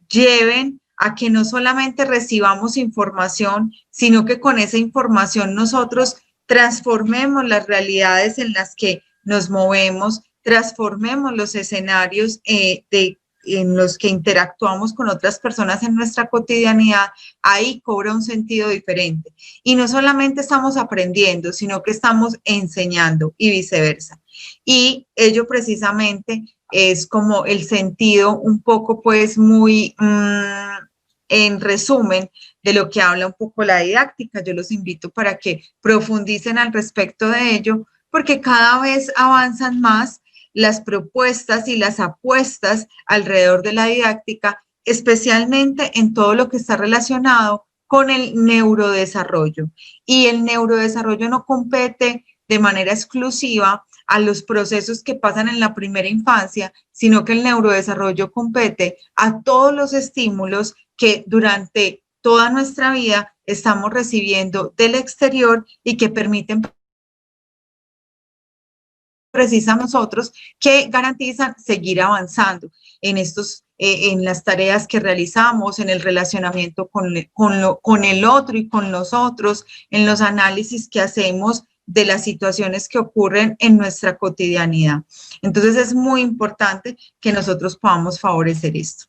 lleven a que no solamente recibamos información, sino que con esa información nosotros transformemos las realidades en las que nos movemos, transformemos los escenarios en los que interactuamos con otras personas en nuestra cotidianidad, ahí cobra un sentido diferente. Y no solamente estamos aprendiendo, sino que estamos enseñando y viceversa. Y ello precisamente es como el sentido un poco pues muy en resumen de lo que habla un poco la didáctica. Yo los invito para que profundicen al respecto de ello, porque cada vez avanzan más las propuestas y las apuestas alrededor de la didáctica, especialmente en todo lo que está relacionado con el neurodesarrollo. Y el neurodesarrollo no compete de manera exclusiva a los procesos que pasan en la primera infancia, sino que el neurodesarrollo compete a todos los estímulos que durante toda nuestra vida estamos recibiendo del exterior y que permiten precisamente nosotros, que garantizan seguir avanzando en en las tareas que realizamos, en el relacionamiento con el otro y con los otros, en los análisis que hacemos de las situaciones que ocurren en nuestra cotidianidad. Entonces es muy importante que nosotros podamos favorecer esto.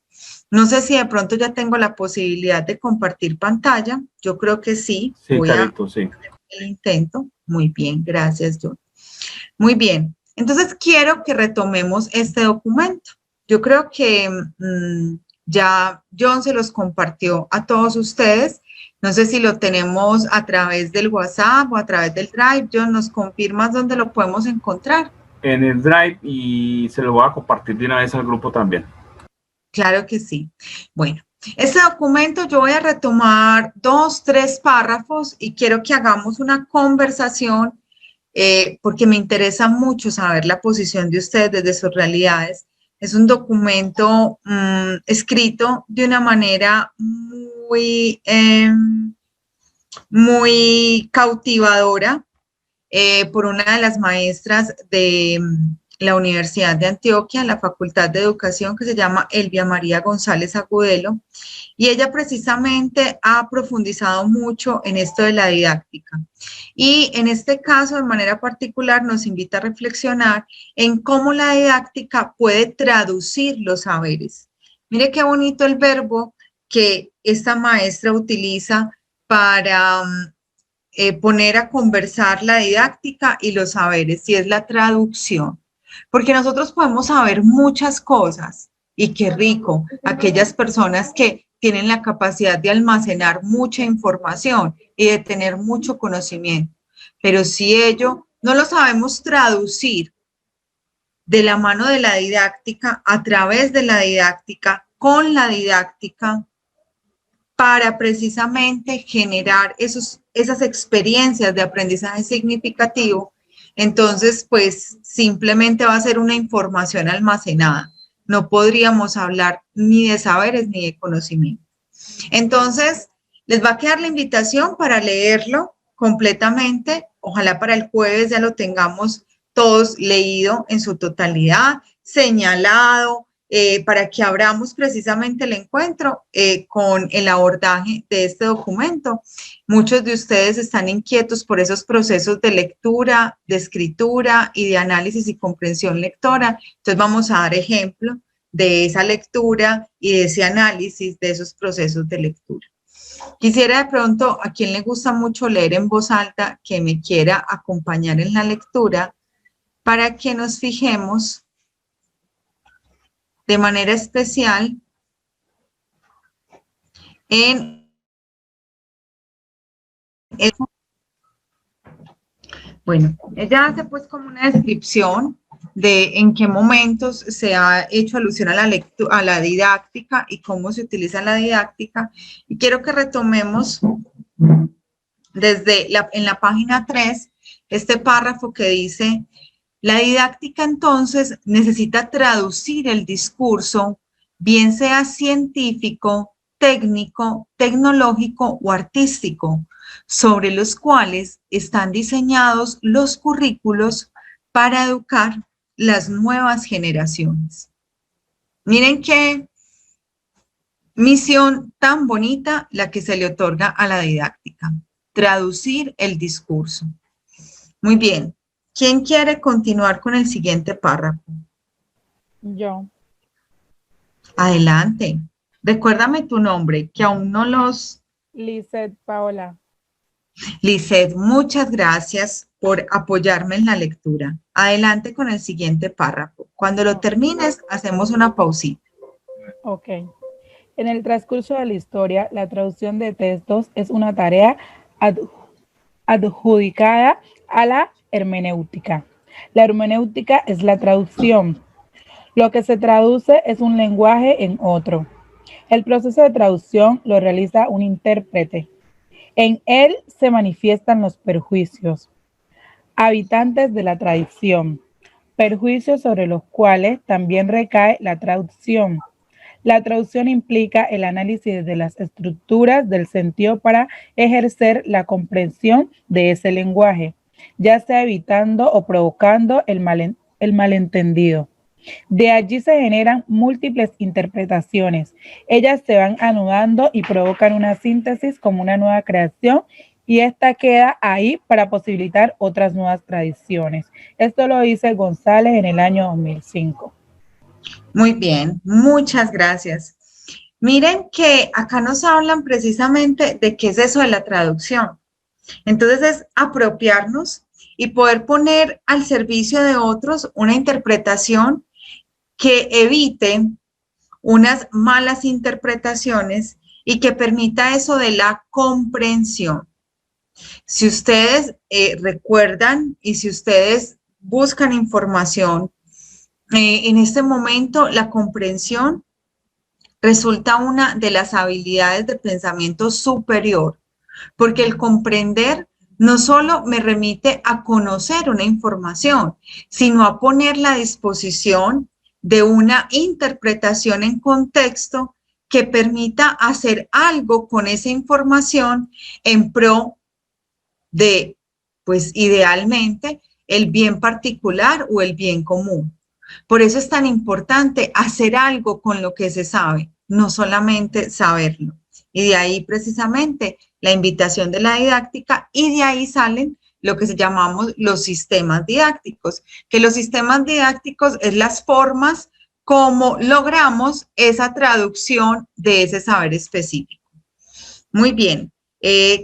No sé si de pronto ya tengo la posibilidad de compartir pantalla. Yo creo que sí. Sí, Voy Carito, sí. el intento. Muy bien, gracias, John. Muy bien. Entonces quiero que retomemos este documento. Yo creo que ya John se los compartió a todos ustedes. No sé si lo tenemos a través del WhatsApp o a través del Drive. John, ¿nos confirmas dónde lo podemos encontrar? En el Drive, y se lo voy a compartir de una vez al grupo también. Claro que sí. Bueno, este documento yo voy a retomar 2, 3 párrafos y quiero que hagamos una conversación porque me interesa mucho saber la posición de ustedes desde sus realidades. Es un documento escrito de una manera muy cautivadora por una de las maestras de la Universidad de Antioquia, la Facultad de Educación, que se llama Elvia María González Agudelo, y ella precisamente ha profundizado mucho en esto de la didáctica. Y en este caso, de manera particular, nos invita a reflexionar en cómo la didáctica puede traducir los saberes. Mire qué bonito el verbo que esta maestra utiliza para poner a conversar la didáctica y los saberes, y es la traducción. Porque nosotros podemos saber muchas cosas, y qué rico, aquellas personas que tienen la capacidad de almacenar mucha información y de tener mucho conocimiento. Pero si ello no lo sabemos traducir de la mano de la didáctica, a través de la didáctica, con la didáctica, para precisamente generar esas experiencias de aprendizaje significativo, entonces pues simplemente va a ser una información almacenada. No podríamos hablar ni de saberes ni de conocimiento. Entonces, les va a quedar la invitación para leerlo completamente. Ojalá para el jueves ya lo tengamos todos leído en su totalidad, señalado, para que abramos precisamente el encuentro con el abordaje de este documento. Muchos de ustedes están inquietos por esos procesos de lectura, de escritura y de análisis y comprensión lectora. Entonces vamos a dar ejemplo de esa lectura y de ese análisis de esos procesos de lectura. Quisiera de pronto, a quien le gusta mucho leer en voz alta, que me quiera acompañar en la lectura para que nos fijemos de manera especial en bueno, ella hace pues como una descripción de en qué momentos se ha hecho alusión a la didáctica y cómo se utiliza la didáctica, y quiero que retomemos desde en la página 3 este párrafo que dice: la didáctica entonces necesita traducir el discurso, bien sea científico, técnico, tecnológico o artístico, sobre los cuales están diseñados los currículos para educar las nuevas generaciones. Miren qué misión tan bonita la que se le otorga a la didáctica: traducir el discurso. Muy bien. ¿Quién quiere continuar con el siguiente párrafo? Yo. Adelante. Recuérdame tu nombre, que aún no los... Lizeth Paola. Lizeth, muchas gracias por apoyarme en la lectura. Adelante con el siguiente párrafo. Cuando lo termines, hacemos una pausita. Ok. En el transcurso de la historia, la traducción de textos es una tarea adjudicada a la hermenéutica. La hermenéutica es la traducción. Lo que se traduce es un lenguaje en otro. El proceso de traducción lo realiza un intérprete. En él se manifiestan los perjuicios, habitantes de la tradición, perjuicios sobre los cuales también recae la traducción. La traducción implica el análisis de las estructuras del sentido para ejercer la comprensión de ese lenguaje, ya sea evitando o provocando el malentendido. De allí se generan múltiples interpretaciones. Ellas se van anudando y provocan una síntesis como una nueva creación y esta queda ahí para posibilitar otras nuevas tradiciones. Esto lo dice González en el año 2005. Muy bien, muchas gracias. Miren que acá nos hablan precisamente de qué es eso de la traducción. Entonces es apropiarnos y poder poner al servicio de otros una interpretación que evite unas malas interpretaciones y que permita eso de la comprensión. Si ustedes recuerdan y si ustedes buscan información, en este momento la comprensión resulta una de las habilidades de pensamiento superior, porque el comprender no solo me remite a conocer una información, sino a ponerla a disposición de una interpretación en contexto que permita hacer algo con esa información en pro de, pues idealmente, el bien particular o el bien común. Por eso es tan importante hacer algo con lo que se sabe, no solamente saberlo. Y de ahí precisamente la invitación de la didáctica y de ahí salen lo que se llamamos los sistemas didácticos, que los sistemas didácticos es las formas como logramos esa traducción de ese saber específico. Muy bien.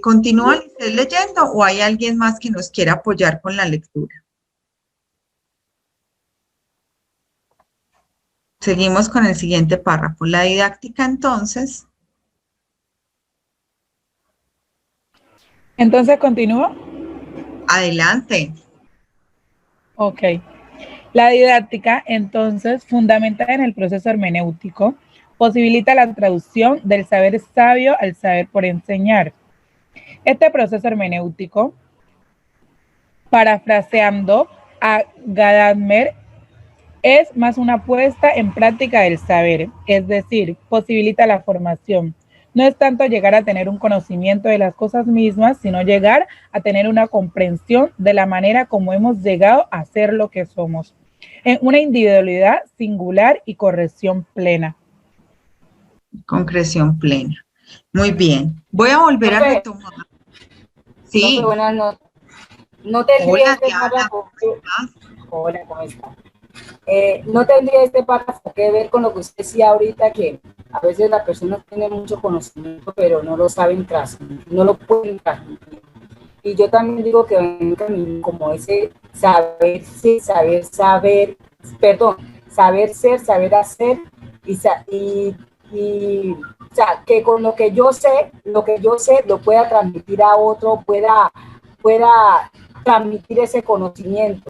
¿Continúan ustedes leyendo o hay alguien más que nos quiera apoyar con la lectura? Seguimos con el siguiente párrafo. La didáctica, entonces. Entonces, ¿continúo? Adelante. Ok. La didáctica, entonces, fundamentada en el proceso hermenéutico, posibilita la traducción del saber sabio al saber por enseñar. Este proceso hermenéutico, parafraseando a Gadamer, es más una puesta en práctica del saber, es decir, posibilita la formación. No es tanto llegar a tener un conocimiento de las cosas mismas, sino llegar a tener una comprensión de la manera como hemos llegado a ser lo que somos, en una individualidad singular y corrección plena. Concreción plena. Muy bien. Voy a volver a retomar. Sí. No, buenas noches. No tendría este párrafo. Hola, ¿cómo está? No tendría este párrafo que ver con lo que usted decía ahorita, que a veces la persona tiene mucho conocimiento, pero no lo saben transmitir, no lo pueden transmitir. Y yo también digo que ven como ese saber ser, saber hacer y o sea, que con lo que yo sé lo pueda transmitir a otro, pueda transmitir ese conocimiento.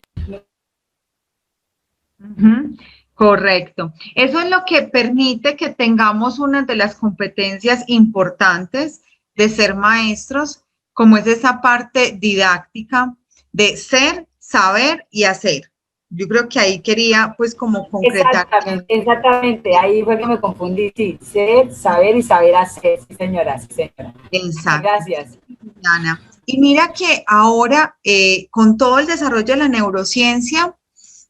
Correcto. Eso es lo que permite que tengamos una de las competencias importantes de ser maestros, como es esa parte didáctica de ser, saber y hacer. Yo creo que ahí quería pues como concretar. Exactamente, ahí fue que me confundí, sí, ser, saber y saber hacer, sí señora, sí señora. Exacto. Gracias. Ana. Y mira que ahora con todo el desarrollo de la neurociencia,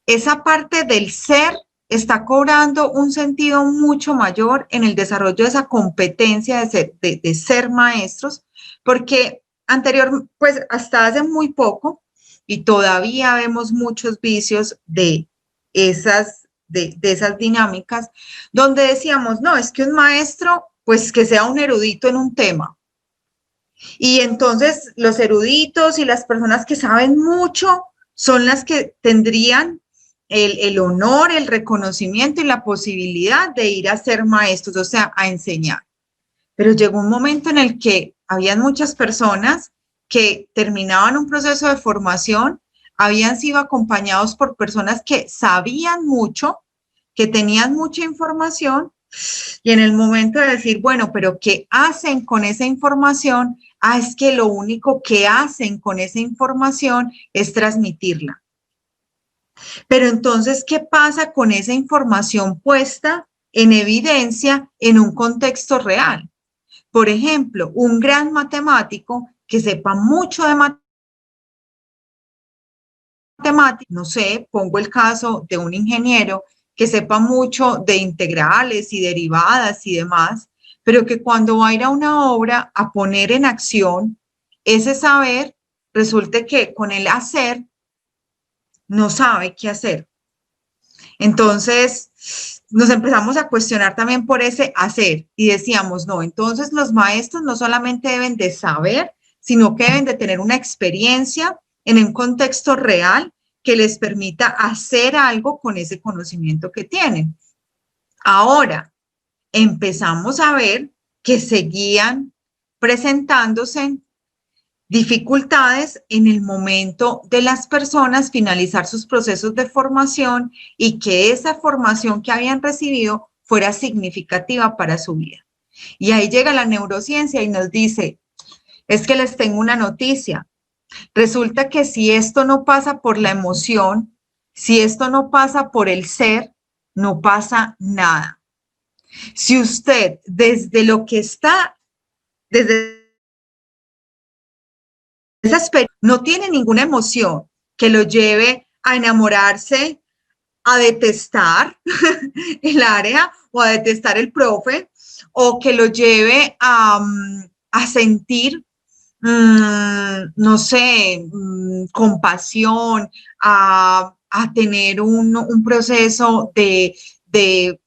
esa parte del ser está cobrando un sentido mucho mayor en el desarrollo de esa competencia de ser maestros, porque anterior, pues hasta hace muy poco, y todavía vemos muchos vicios de esas dinámicas, donde decíamos, no, es que un maestro, pues que sea un erudito en un tema. Y entonces los eruditos y las personas que saben mucho son las que tendrían el honor, el reconocimiento y la posibilidad de ir a ser maestros, o sea, a enseñar. Pero llegó un momento en el que habían muchas personas que terminaban un proceso de formación, habían sido acompañados por personas que sabían mucho, que tenían mucha información, y en el momento de decir, bueno, pero ¿qué hacen con esa información? Ah, es que lo único que hacen con esa información es transmitirla. Pero entonces, ¿qué pasa con esa información puesta en evidencia en un contexto real? Por ejemplo, un gran matemático que sepa mucho de matemáticas, no sé, pongo el caso de un ingeniero que sepa mucho de integrales y derivadas y demás, pero que cuando va a ir a una obra a poner en acción ese saber, resulte que con el hacer no sabe qué hacer. Entonces, nos empezamos a cuestionar también por ese hacer y decíamos, no, entonces los maestros no solamente deben de saber, sino que deben de tener una experiencia en un contexto real que les permita hacer algo con ese conocimiento que tienen. Ahora, empezamos a ver que seguían presentándose dificultades en el momento de las personas finalizar sus procesos de formación y que esa formación que habían recibido fuera significativa para su vida. Y ahí llega la neurociencia y nos dice, es que les tengo una noticia. Resulta que si esto no pasa por la emoción, si esto no pasa por el ser, no pasa nada. Si usted desde lo que está, desde esa experiencia, no tiene ninguna emoción que lo lleve a enamorarse, a detestar el área o a detestar el profe, o que lo lleve a sentir, no sé, compasión, a tener un proceso de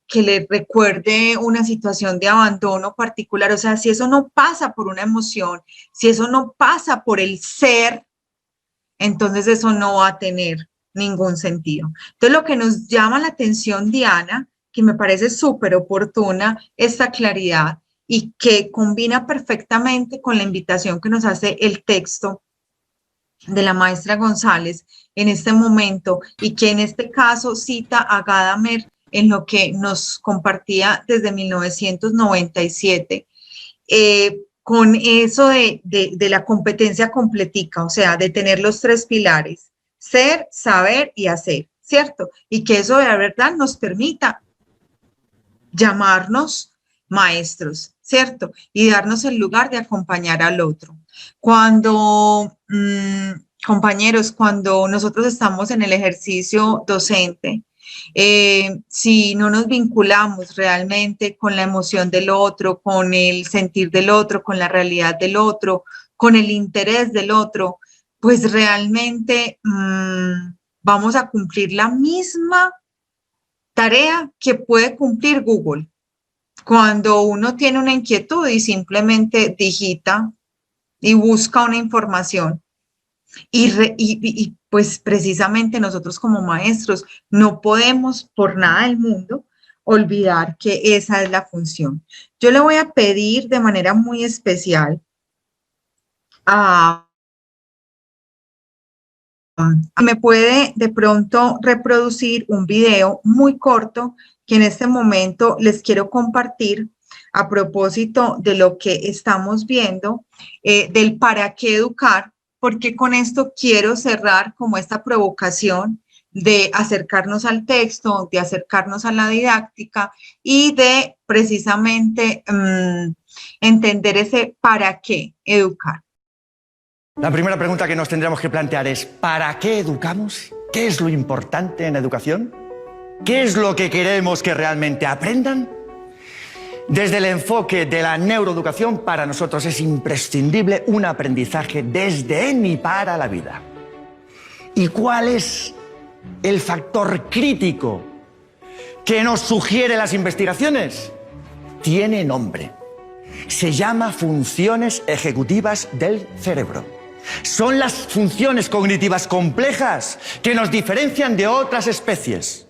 que le recuerde una situación de abandono particular. O sea, si eso no pasa por una emoción, si eso no pasa por el ser, entonces eso no va a tener ningún sentido. Entonces, lo que nos llama la atención, Diana, que me parece súper oportuna esta claridad y que combina perfectamente con la invitación que nos hace el texto de la maestra González en este momento y que en este caso cita a Gadamer en lo que nos compartía desde 1997, con eso de la competencia completica, o sea, de tener los tres pilares, ser, saber y hacer, ¿cierto? Y que eso de verdad nos permita llamarnos maestros, ¿cierto? Y darnos el lugar de acompañar al otro. Cuando, compañeros, cuando nosotros estamos en el ejercicio docente, si no nos vinculamos realmente con la emoción del otro, con el sentir del otro, con la realidad del otro, con el interés del otro, pues realmente vamos a cumplir la misma tarea que puede cumplir Google. Cuando uno tiene una inquietud y simplemente digita y busca una información. Y pues precisamente nosotros como maestros no podemos por nada del mundo olvidar que esa es la función. Yo le voy a pedir de manera muy especial me puede de pronto reproducir un video muy corto que en este momento les quiero compartir a propósito de lo que estamos viendo, del para qué educar, porque con esto quiero cerrar como esta provocación de acercarnos al texto, de acercarnos a la didáctica y de precisamente entender ese para qué educar. La primera pregunta que nos tendríamos que plantear es ¿para qué educamos? ¿Qué es lo importante en la educación? ¿Qué es lo que queremos que realmente aprendan? Desde el enfoque de la neuroeducación, para nosotros es imprescindible un aprendizaje desde en y para la vida. ¿Y cuál es el factor crítico que nos sugiere las investigaciones? Tiene nombre. Se llama funciones ejecutivas del cerebro. Son las funciones cognitivas complejas que nos diferencian de otras especies.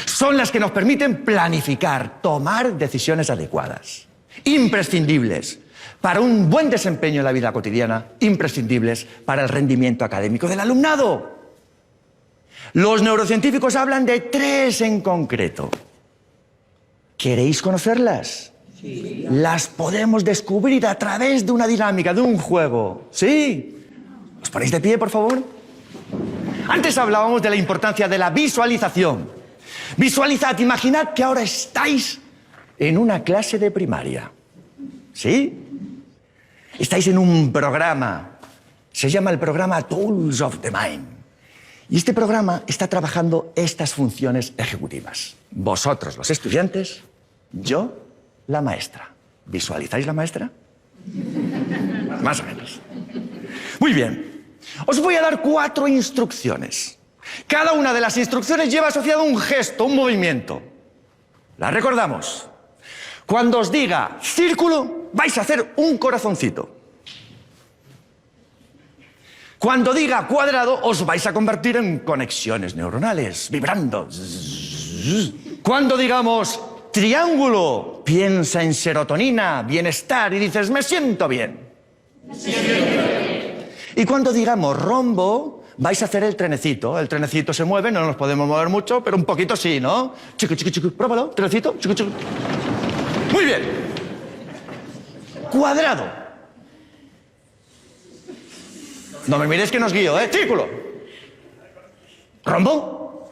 Son las que nos permiten planificar, tomar decisiones adecuadas. Imprescindibles para un buen desempeño en la vida cotidiana, imprescindibles para el rendimiento académico del alumnado. Los neurocientíficos hablan de 3 en concreto. ¿Queréis conocerlas? Sí. Las podemos descubrir a través de una dinámica, de un juego. ¿Sí? ¿Os ponéis de pie, por favor? Antes hablábamos de la importancia de la visualización. Visualizad, imaginad que ahora estáis en una clase de primaria. ¿Sí? Estáis en un programa. Se llama el programa Tools of the Mind. Y este programa está trabajando estas funciones ejecutivas. Vosotros, los estudiantes, yo, la maestra. ¿Visualizáis la maestra? Más o menos. Muy bien. Os voy a dar 4 instrucciones. Cada una de las instrucciones lleva asociado un gesto, un movimiento. ¿La recordamos? Cuando os diga círculo, vais a hacer un corazoncito. Cuando diga cuadrado, os vais a convertir en conexiones neuronales, vibrando. Cuando digamos triángulo, piensa en serotonina, bienestar, y dices, me siento bien. Y cuando digamos rombo, vais a hacer el trenecito. El trenecito se mueve, no nos podemos mover mucho, pero un poquito sí, ¿no? Chico, chico, chico, pruébalo, trenecito, chico, chico. Muy bien. Cuadrado. No me miréis que no os guío, ¿eh? Círculo. Rombo.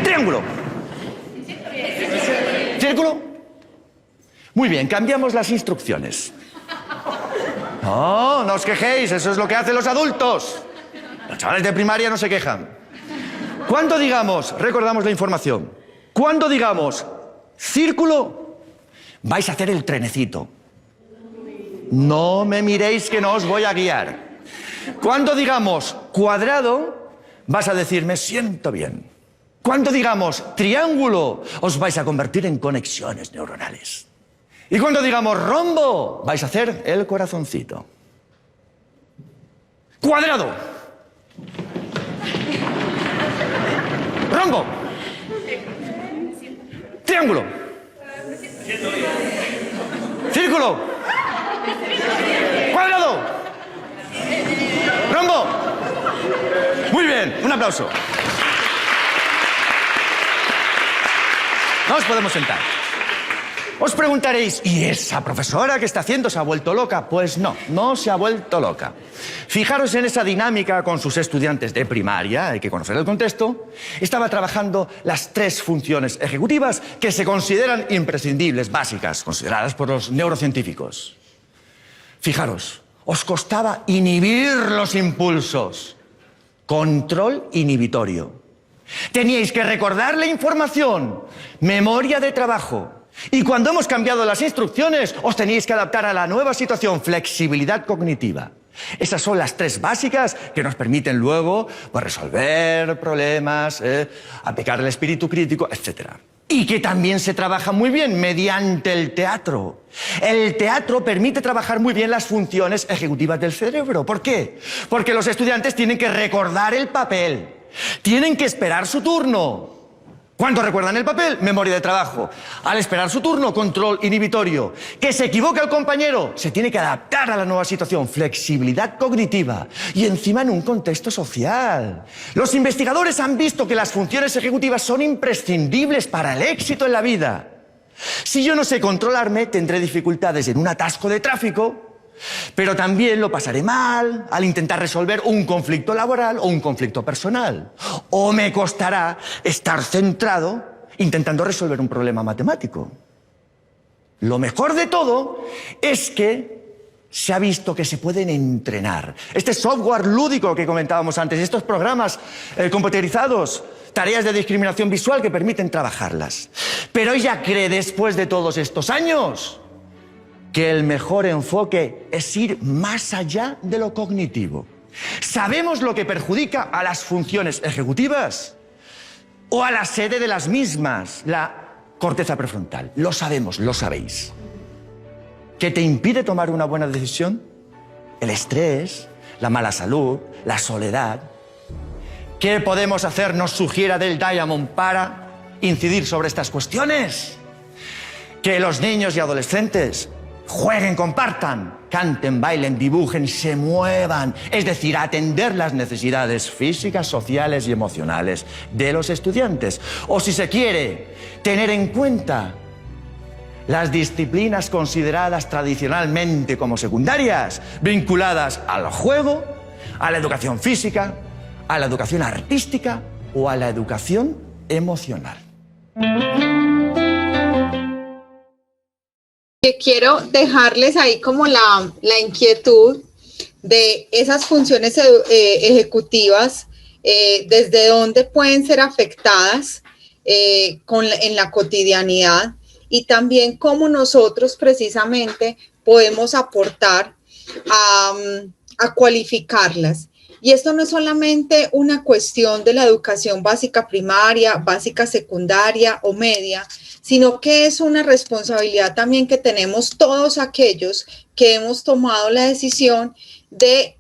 Triángulo. Círculo. Muy bien, cambiamos las instrucciones. No, no os quejéis, eso es lo que hacen los adultos. Los chavales de primaria no se quejan. Cuando digamos, recordamos la información, cuando digamos círculo, vais a hacer el trenecito. No me miréis que no os voy a guiar. Cuando digamos cuadrado, vas a decir, me siento bien. Cuando digamos triángulo, os vais a convertir en conexiones neuronales. Y cuando digamos rombo, vais a hacer el corazoncito. Cuadrado. Rombo. Triángulo. Círculo. Cuadrado. Rombo. Muy bien, un aplauso. Nos podemos sentar. Os preguntaréis, ¿y esa profesora qué está haciendo? ¿Se ha vuelto loca? Pues no, no se ha vuelto loca. Fijaros en esa dinámica con sus estudiantes de primaria, hay que conocer el contexto. Estaba trabajando las 3 funciones ejecutivas que se consideran imprescindibles, básicas, consideradas por los neurocientíficos. Fijaros, os costaba inhibir los impulsos. Control inhibitorio. Teníais que recordar la información, memoria de trabajo. Y cuando hemos cambiado las instrucciones, os teníais que adaptar a la nueva situación, flexibilidad cognitiva. Esas son las 3 básicas que nos permiten luego pues, resolver problemas, aplicar el espíritu crítico, etc. Y que también se trabaja muy bien mediante el teatro. El teatro permite trabajar muy bien las funciones ejecutivas del cerebro. ¿Por qué? Porque los estudiantes tienen que recordar el papel, tienen que esperar su turno. Cuando recuerdan el papel, memoria de trabajo. Al esperar su turno, control inhibitorio. Que se equivoca el compañero, se tiene que adaptar a la nueva situación, flexibilidad cognitiva. Y encima en un contexto social. Los investigadores han visto que las funciones ejecutivas son imprescindibles para el éxito en la vida. Si yo no sé controlarme, tendré dificultades en un atasco de tráfico, pero también lo pasaré mal al intentar resolver un conflicto laboral o un conflicto personal. O me costará estar centrado intentando resolver un problema matemático. Lo mejor de todo es que se ha visto que se pueden entrenar. Este software lúdico que comentábamos antes, estos programas computerizados, tareas de discriminación visual que permiten trabajarlas. Pero ella cree, después de todos estos años, que el mejor enfoque es ir más allá de lo cognitivo. ¿Sabemos lo que perjudica a las funciones ejecutivas o a la sede de las mismas, la corteza prefrontal? Lo sabemos, lo sabéis. ¿Qué te impide tomar una buena decisión? El estrés, la mala salud, la soledad. ¿Qué podemos hacer, nos sugiere Adele Diamond, para incidir sobre estas cuestiones? Que los niños y adolescentes jueguen, compartan, canten, bailen, dibujen, se muevan. Es decir, atender las necesidades físicas, sociales y emocionales de los estudiantes. O si se quiere, tener en cuenta las disciplinas consideradas tradicionalmente como secundarias, vinculadas al juego, a la educación física, a la educación artística o a la educación emocional. Que quiero dejarles ahí como la inquietud de esas funciones ejecutivas, desde dónde pueden ser afectadas en la cotidianidad, y también cómo nosotros precisamente podemos aportar a cualificarlas. Y esto no es solamente una cuestión de la educación básica primaria, básica secundaria o media, sino que es una responsabilidad también que tenemos todos aquellos que hemos tomado la decisión de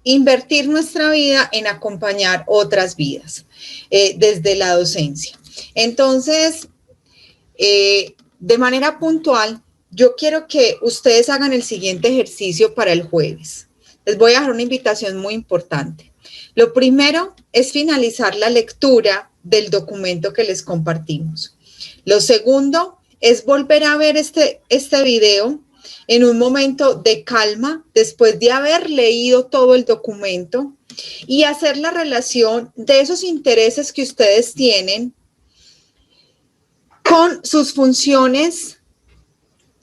invertir nuestra vida en acompañar otras vidas desde la docencia. Entonces, de manera puntual, yo quiero que ustedes hagan el siguiente ejercicio para el jueves. Les voy a dejar una invitación muy importante. Lo primero es finalizar la lectura del documento que les compartimos. Lo segundo es volver a ver este video en un momento de calma, después de haber leído todo el documento, y hacer la relación de esos intereses que ustedes tienen con sus funciones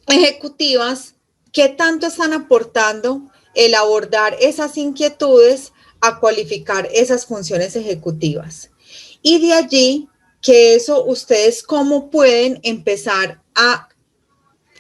ejecutivas, qué tanto están aportando el abordar esas inquietudes a cualificar esas funciones ejecutivas. Y de allí que eso ustedes cómo pueden empezar a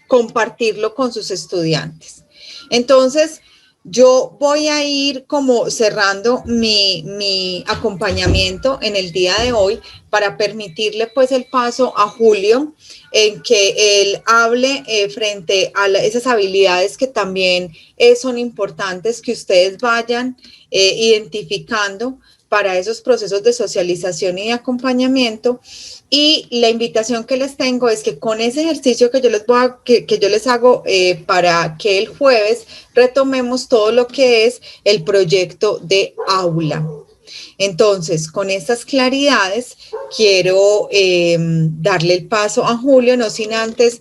compartirlo con sus estudiantes. Entonces, yo voy a ir como cerrando mi acompañamiento en el día de hoy para permitirle pues el paso a Julio en que él hable frente a esas habilidades que también son importantes que ustedes vayan identificando para esos procesos de socialización y de acompañamiento. Y la invitación que les tengo es que con ese ejercicio que yo les hago para que el jueves retomemos todo lo que es el proyecto de aula. Entonces, con estas claridades, quiero darle el paso a Julio, no sin antes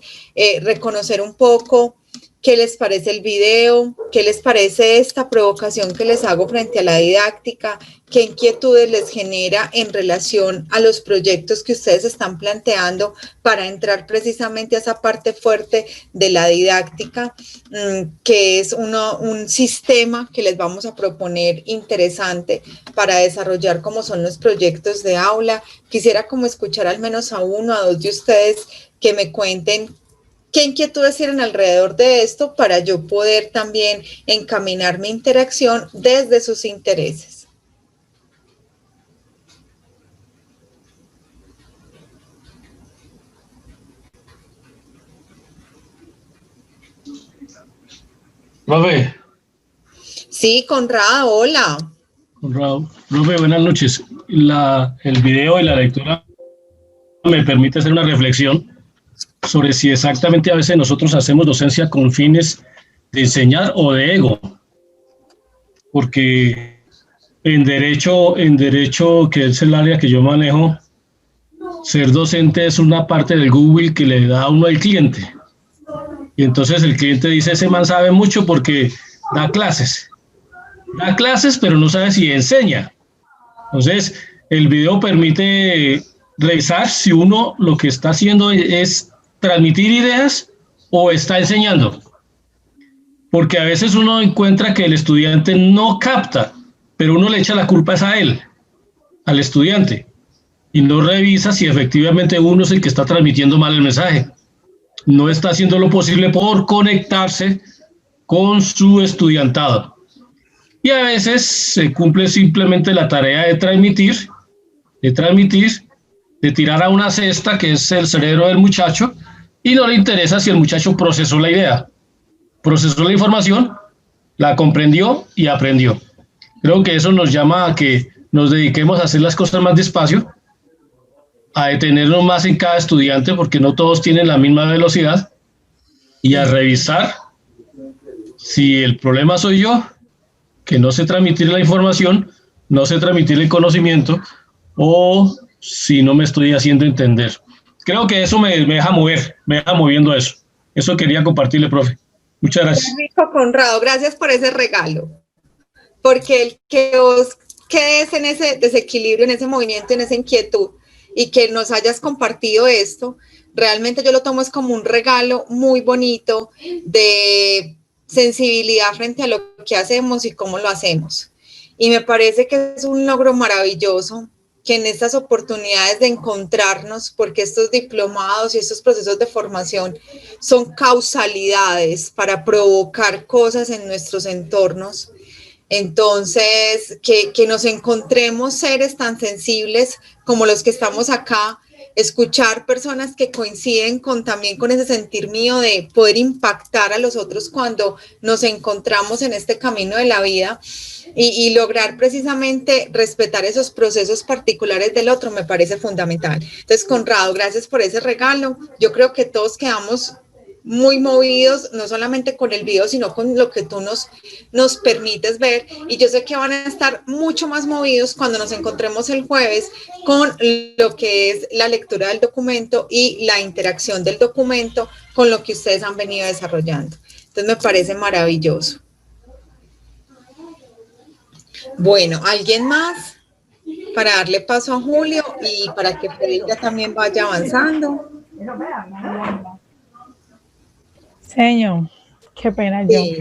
reconocer un poco qué les parece el video, qué les parece esta provocación que les hago frente a la didáctica, qué inquietudes les genera en relación a los proyectos que ustedes están planteando para entrar precisamente a esa parte fuerte de la didáctica, que es un sistema que les vamos a proponer interesante para desarrollar como son los proyectos de aula. Quisiera como escuchar al menos a uno, a dos de ustedes que me cuenten qué inquietudes tienen alrededor de esto para yo poder también encaminar mi interacción desde sus intereses. Profe. Sí, Conrado, hola. Conrado. Profe, buenas noches. El video y la lectura me permite hacer una reflexión sobre si exactamente a veces nosotros hacemos docencia con fines de enseñar o de ego. Porque en derecho, que es el área que yo manejo, ser docente es una parte del Google que le da a uno al cliente. Y entonces el cliente dice, ese man sabe mucho porque da clases. Da clases, pero no sabe si enseña. Entonces, el video permite revisar si uno lo que está haciendo es transmitir ideas o está enseñando. Porque a veces uno encuentra que el estudiante no capta, pero uno le echa la culpa a él, al estudiante, y no revisa si efectivamente uno es el que está transmitiendo mal el mensaje. No está haciendo lo posible por conectarse con su estudiantado. y a veces se cumple simplemente la tarea de transmitir, de tirar a una cesta que es el cerebro del muchacho, y no le interesa si el muchacho procesó la idea, procesó la información, la comprendió y aprendió. Creo que eso nos llama a que nos dediquemos a hacer las cosas más despacio, a detenernos más en cada estudiante, porque no todos tienen la misma velocidad, y a revisar si el problema soy yo, que no sé transmitir la información, no sé transmitir el conocimiento, o si no me estoy haciendo entender. Creo que eso me deja mover, me deja moviendo eso. Eso quería compartirle, profe. Muchas gracias. Muy rico, Conrado, gracias por ese regalo. Porque el que vos quedes en ese desequilibrio, en ese movimiento, en esa inquietud, y que nos hayas compartido esto, realmente yo lo tomo es como un regalo muy bonito de sensibilidad frente a lo que hacemos y cómo lo hacemos. Y me parece que es un logro maravilloso que en estas oportunidades de encontrarnos, porque estos diplomados y estos procesos de formación son causalidades para provocar cosas en nuestros entornos. Entonces, que nos encontremos seres tan sensibles como los que estamos acá, escuchar personas que coinciden también con ese sentir mío de poder impactar a los otros cuando nos encontramos en este camino de la vida y lograr precisamente respetar esos procesos particulares del otro me parece fundamental. Entonces, Conrado, gracias por ese regalo. Yo creo que todos quedamos muy movidos, no solamente con el video, sino con lo que tú nos permites ver. Y yo sé que van a estar mucho más movidos cuando nos encontremos el jueves con lo que es la lectura del documento y la interacción del documento con lo que ustedes han venido desarrollando. Entonces me parece maravilloso. Bueno, ¿alguien más? Para darle paso a Julio y para que Freddy también vaya avanzando. Señor, qué pena yo. Sí.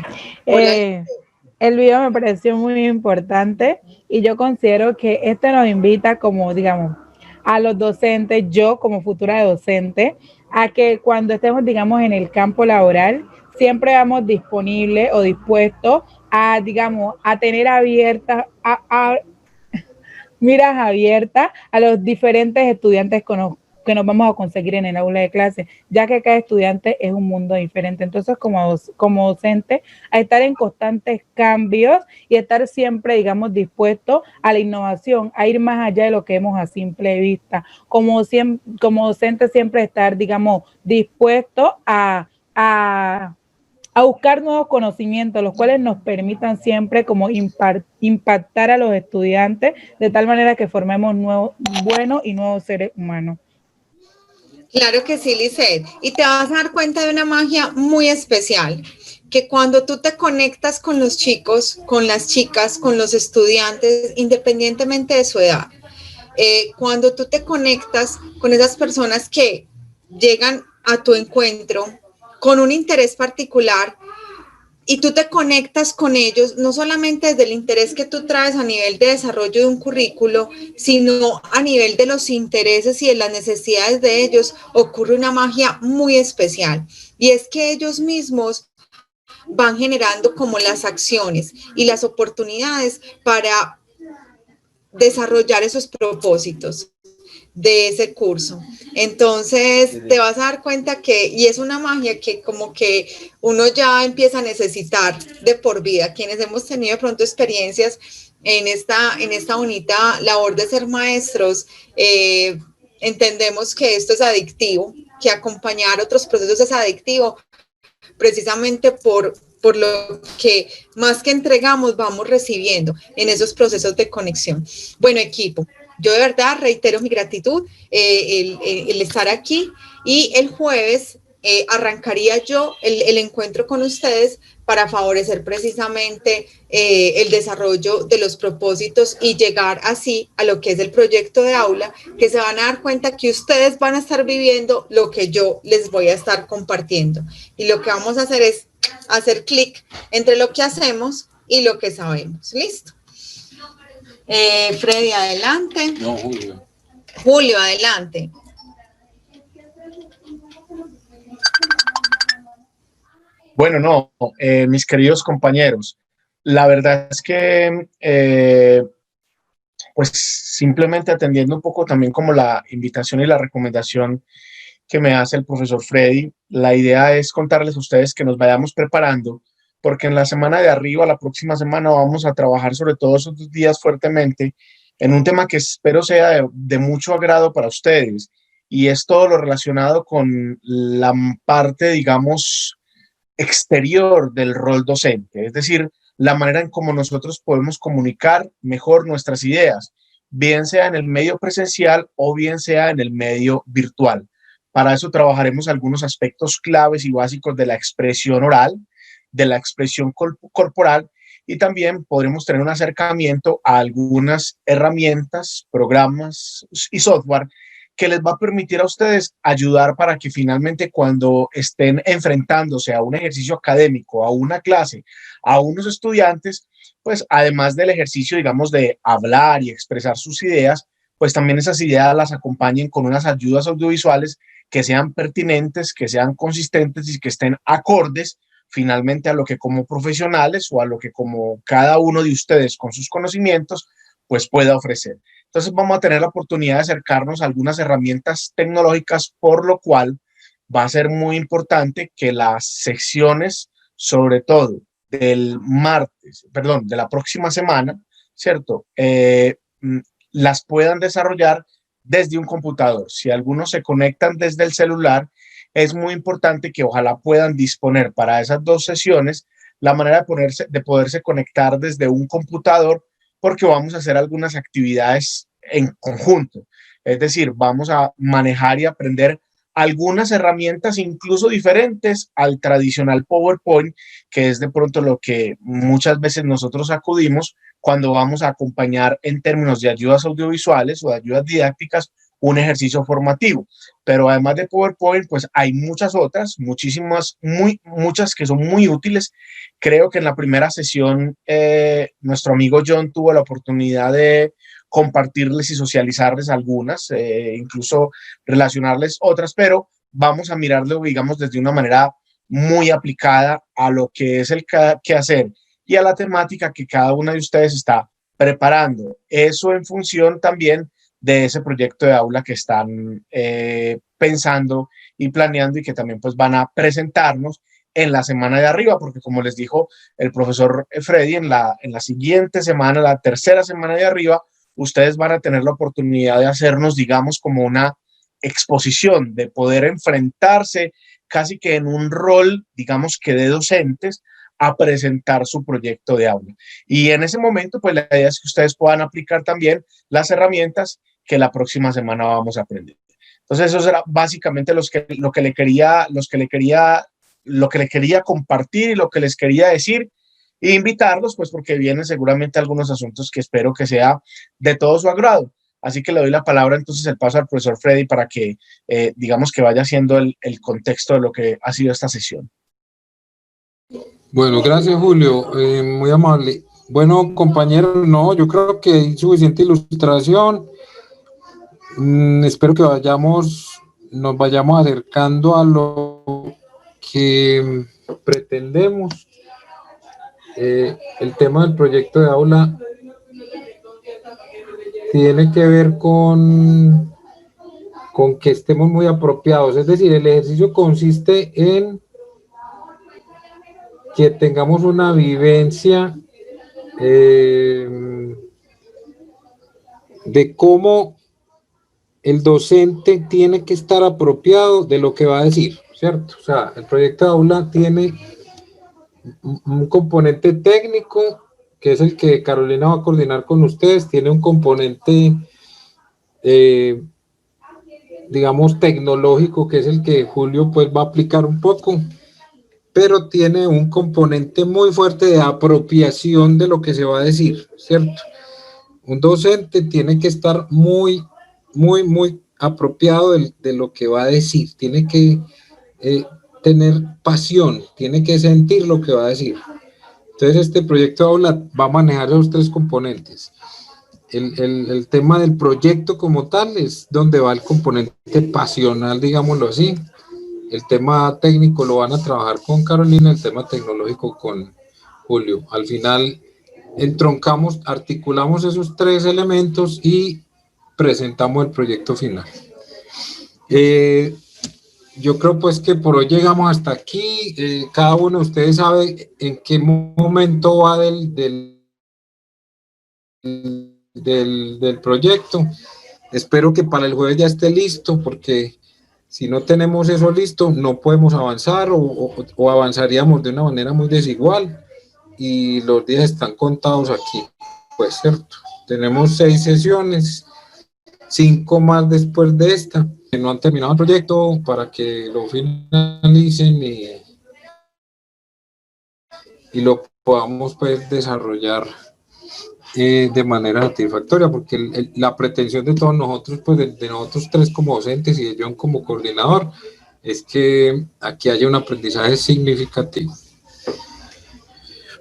El video me pareció muy importante y yo considero que este nos invita como, digamos, a los docentes, yo como futura docente, a que cuando estemos, digamos, en el campo laboral, siempre vamos disponibles o dispuestos a, digamos, a tener abiertas, miras abiertas a los diferentes estudiantes que nos vamos a conseguir en el aula de clase, ya que cada estudiante es un mundo diferente. Entonces, como docente, a estar en constantes cambios y estar siempre, digamos, dispuesto a la innovación, a ir más allá de lo que vemos a simple vista. Como docente, siempre estar, digamos, dispuesto a buscar nuevos conocimientos, los cuales nos permitan siempre como impactar a los estudiantes de tal manera que formemos buenos y nuevos seres humanos. Claro que sí, Lisset. Y te vas a dar cuenta de una magia muy especial, que cuando tú te conectas con los chicos, con las chicas, con los estudiantes, independientemente de su edad, cuando tú te conectas con esas personas que llegan a tu encuentro con un interés particular, y tú te conectas con ellos, no solamente desde el interés que tú traes a nivel de desarrollo de un currículo, sino a nivel de los intereses y de las necesidades de ellos, ocurre una magia muy especial. Y es que ellos mismos van generando como las acciones y las oportunidades para desarrollar esos propósitos de ese curso. Entonces te vas a dar cuenta que, y es una magia que como que uno ya empieza a necesitar de por vida, quienes hemos tenido de pronto experiencias en esta bonita labor de ser maestros, entendemos que esto es adictivo, que acompañar otros procesos es adictivo, precisamente por lo que más que entregamos vamos recibiendo en esos procesos de conexión. Bueno, equipo, yo de verdad reitero mi gratitud, el estar aquí, y el jueves arrancaría yo el encuentro con ustedes para favorecer precisamente el desarrollo de los propósitos y llegar así a lo que es el proyecto de aula, que se van a dar cuenta que ustedes van a estar viviendo lo que yo les voy a estar compartiendo. Y lo que vamos a hacer es hacer clic entre lo que hacemos y lo que sabemos. ¿Listo? Freddy, adelante. No, Julio. Julio, adelante. Bueno, mis queridos compañeros, La verdad es que, pues simplemente atendiendo un poco también como la invitación y la recomendación que me hace el profesor Freddy, la idea es contarles a ustedes que nos vayamos preparando, porque en la semana de arriba, la próxima semana, vamos a trabajar sobre todo esos 2 días fuertemente en un tema que espero sea de mucho agrado para ustedes, y es todo lo relacionado con la parte, digamos, exterior del rol docente, es decir, la manera en cómo nosotros podemos comunicar mejor nuestras ideas, bien sea en el medio presencial o bien sea en el medio virtual. Para eso trabajaremos algunos aspectos claves y básicos de la expresión oral, de la expresión corporal, y también podremos tener un acercamiento a algunas herramientas, programas y software que les va a permitir a ustedes ayudar para que finalmente cuando estén enfrentándose a un ejercicio académico, a una clase, a unos estudiantes, pues además del ejercicio, digamos, de hablar y expresar sus ideas, pues también esas ideas las acompañen con unas ayudas audiovisuales que sean pertinentes, que sean consistentes y que estén acordes finalmente a lo que como profesionales o a lo que como cada uno de ustedes con sus conocimientos, pues pueda ofrecer. Entonces vamos a tener la oportunidad de acercarnos a algunas herramientas tecnológicas, por lo cual va a ser muy importante que las secciones, sobre todo del martes, perdón, de la próxima semana, ¿cierto? Las puedan desarrollar desde un computador. Si algunos se conectan desde el celular, es muy importante que ojalá puedan disponer para esas 2 sesiones la manera de poderse conectar desde un computador, porque vamos a hacer algunas actividades en conjunto. Es decir, vamos a manejar y aprender algunas herramientas incluso diferentes al tradicional PowerPoint, que es de pronto lo que muchas veces nosotros acudimos cuando vamos a acompañar en términos de ayudas audiovisuales o de ayudas didácticas un ejercicio formativo. Pero además de PowerPoint, pues hay muchas otras, muchas que son muy útiles. Creo que en la primera sesión nuestro amigo John tuvo la oportunidad de compartirles y socializarles algunas, incluso relacionarles otras, pero vamos a mirarlo, digamos, desde una manera muy aplicada a lo que es el quehacer y a la temática que cada una de ustedes está preparando. Eso en función también de ese proyecto de aula que están pensando y planeando y que también pues van a presentarnos en la semana de arriba, porque como les dijo el profesor Freddy, en la siguiente semana, la tercera semana de arriba, ustedes van a tener la oportunidad de hacernos, digamos, como una exposición, de poder enfrentarse casi que en un rol, digamos que de docentes, a presentar su proyecto de aula. Y en ese momento, pues la idea es que ustedes puedan aplicar también las herramientas que la próxima semana vamos a aprender. Entonces, eso era básicamente lo que le quería compartir y lo que les quería decir. E invitarlos, pues porque vienen seguramente algunos asuntos que espero que sea de todo su agrado. Así que le doy la palabra entonces el paso al profesor Freddy para que digamos que vaya haciendo el contexto de lo que ha sido esta sesión. Bueno, gracias Julio, muy amable. Bueno, compañeros, no, yo creo que hay suficiente ilustración. Espero que nos vayamos acercando a lo que pretendemos. El tema del proyecto de aula tiene que ver con que estemos muy apropiados, es decir, el ejercicio consiste en que tengamos una vivencia de cómo el docente tiene que estar apropiado de lo que va a decir, ¿cierto? O sea, el proyecto de aula tiene un componente técnico, que es el que Carolina va a coordinar con ustedes, tiene un componente, digamos, tecnológico, que es el que Julio pues va a aplicar un poco, pero tiene un componente muy fuerte de apropiación de lo que se va a decir, ¿cierto? Un docente tiene que estar muy apropiado de lo que va a decir, tiene que tener pasión, tiene que sentir lo que va a decir. Entonces este proyecto de aula va a manejar esos 3 componentes. El tema del proyecto como tal es donde va el componente pasional, digámoslo así. El tema técnico lo van a trabajar con Carolina, el tema tecnológico con Julio. Al final entroncamos, articulamos esos 3 elementos y presentamos el proyecto final. Yo creo pues que por hoy llegamos hasta aquí. Cada uno de ustedes sabe en qué momento va del proyecto. Espero que para el jueves ya esté listo, porque si no tenemos eso listo, no podemos avanzar o avanzaríamos de una manera muy desigual y los días están contados aquí. Pues cierto, tenemos 6 sesiones, 5 más después de esta, que no han terminado el proyecto para que lo finalicen y lo podamos pues desarrollar de manera satisfactoria, porque la pretensión de todos nosotros, pues de nosotros 3 como docentes y de John como coordinador, es que aquí haya un aprendizaje significativo.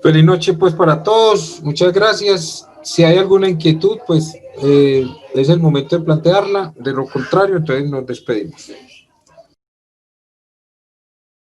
Feliz noche pues para todos, muchas gracias. Si hay alguna inquietud, pues es el momento de plantearla, de lo contrario, entonces nos despedimos.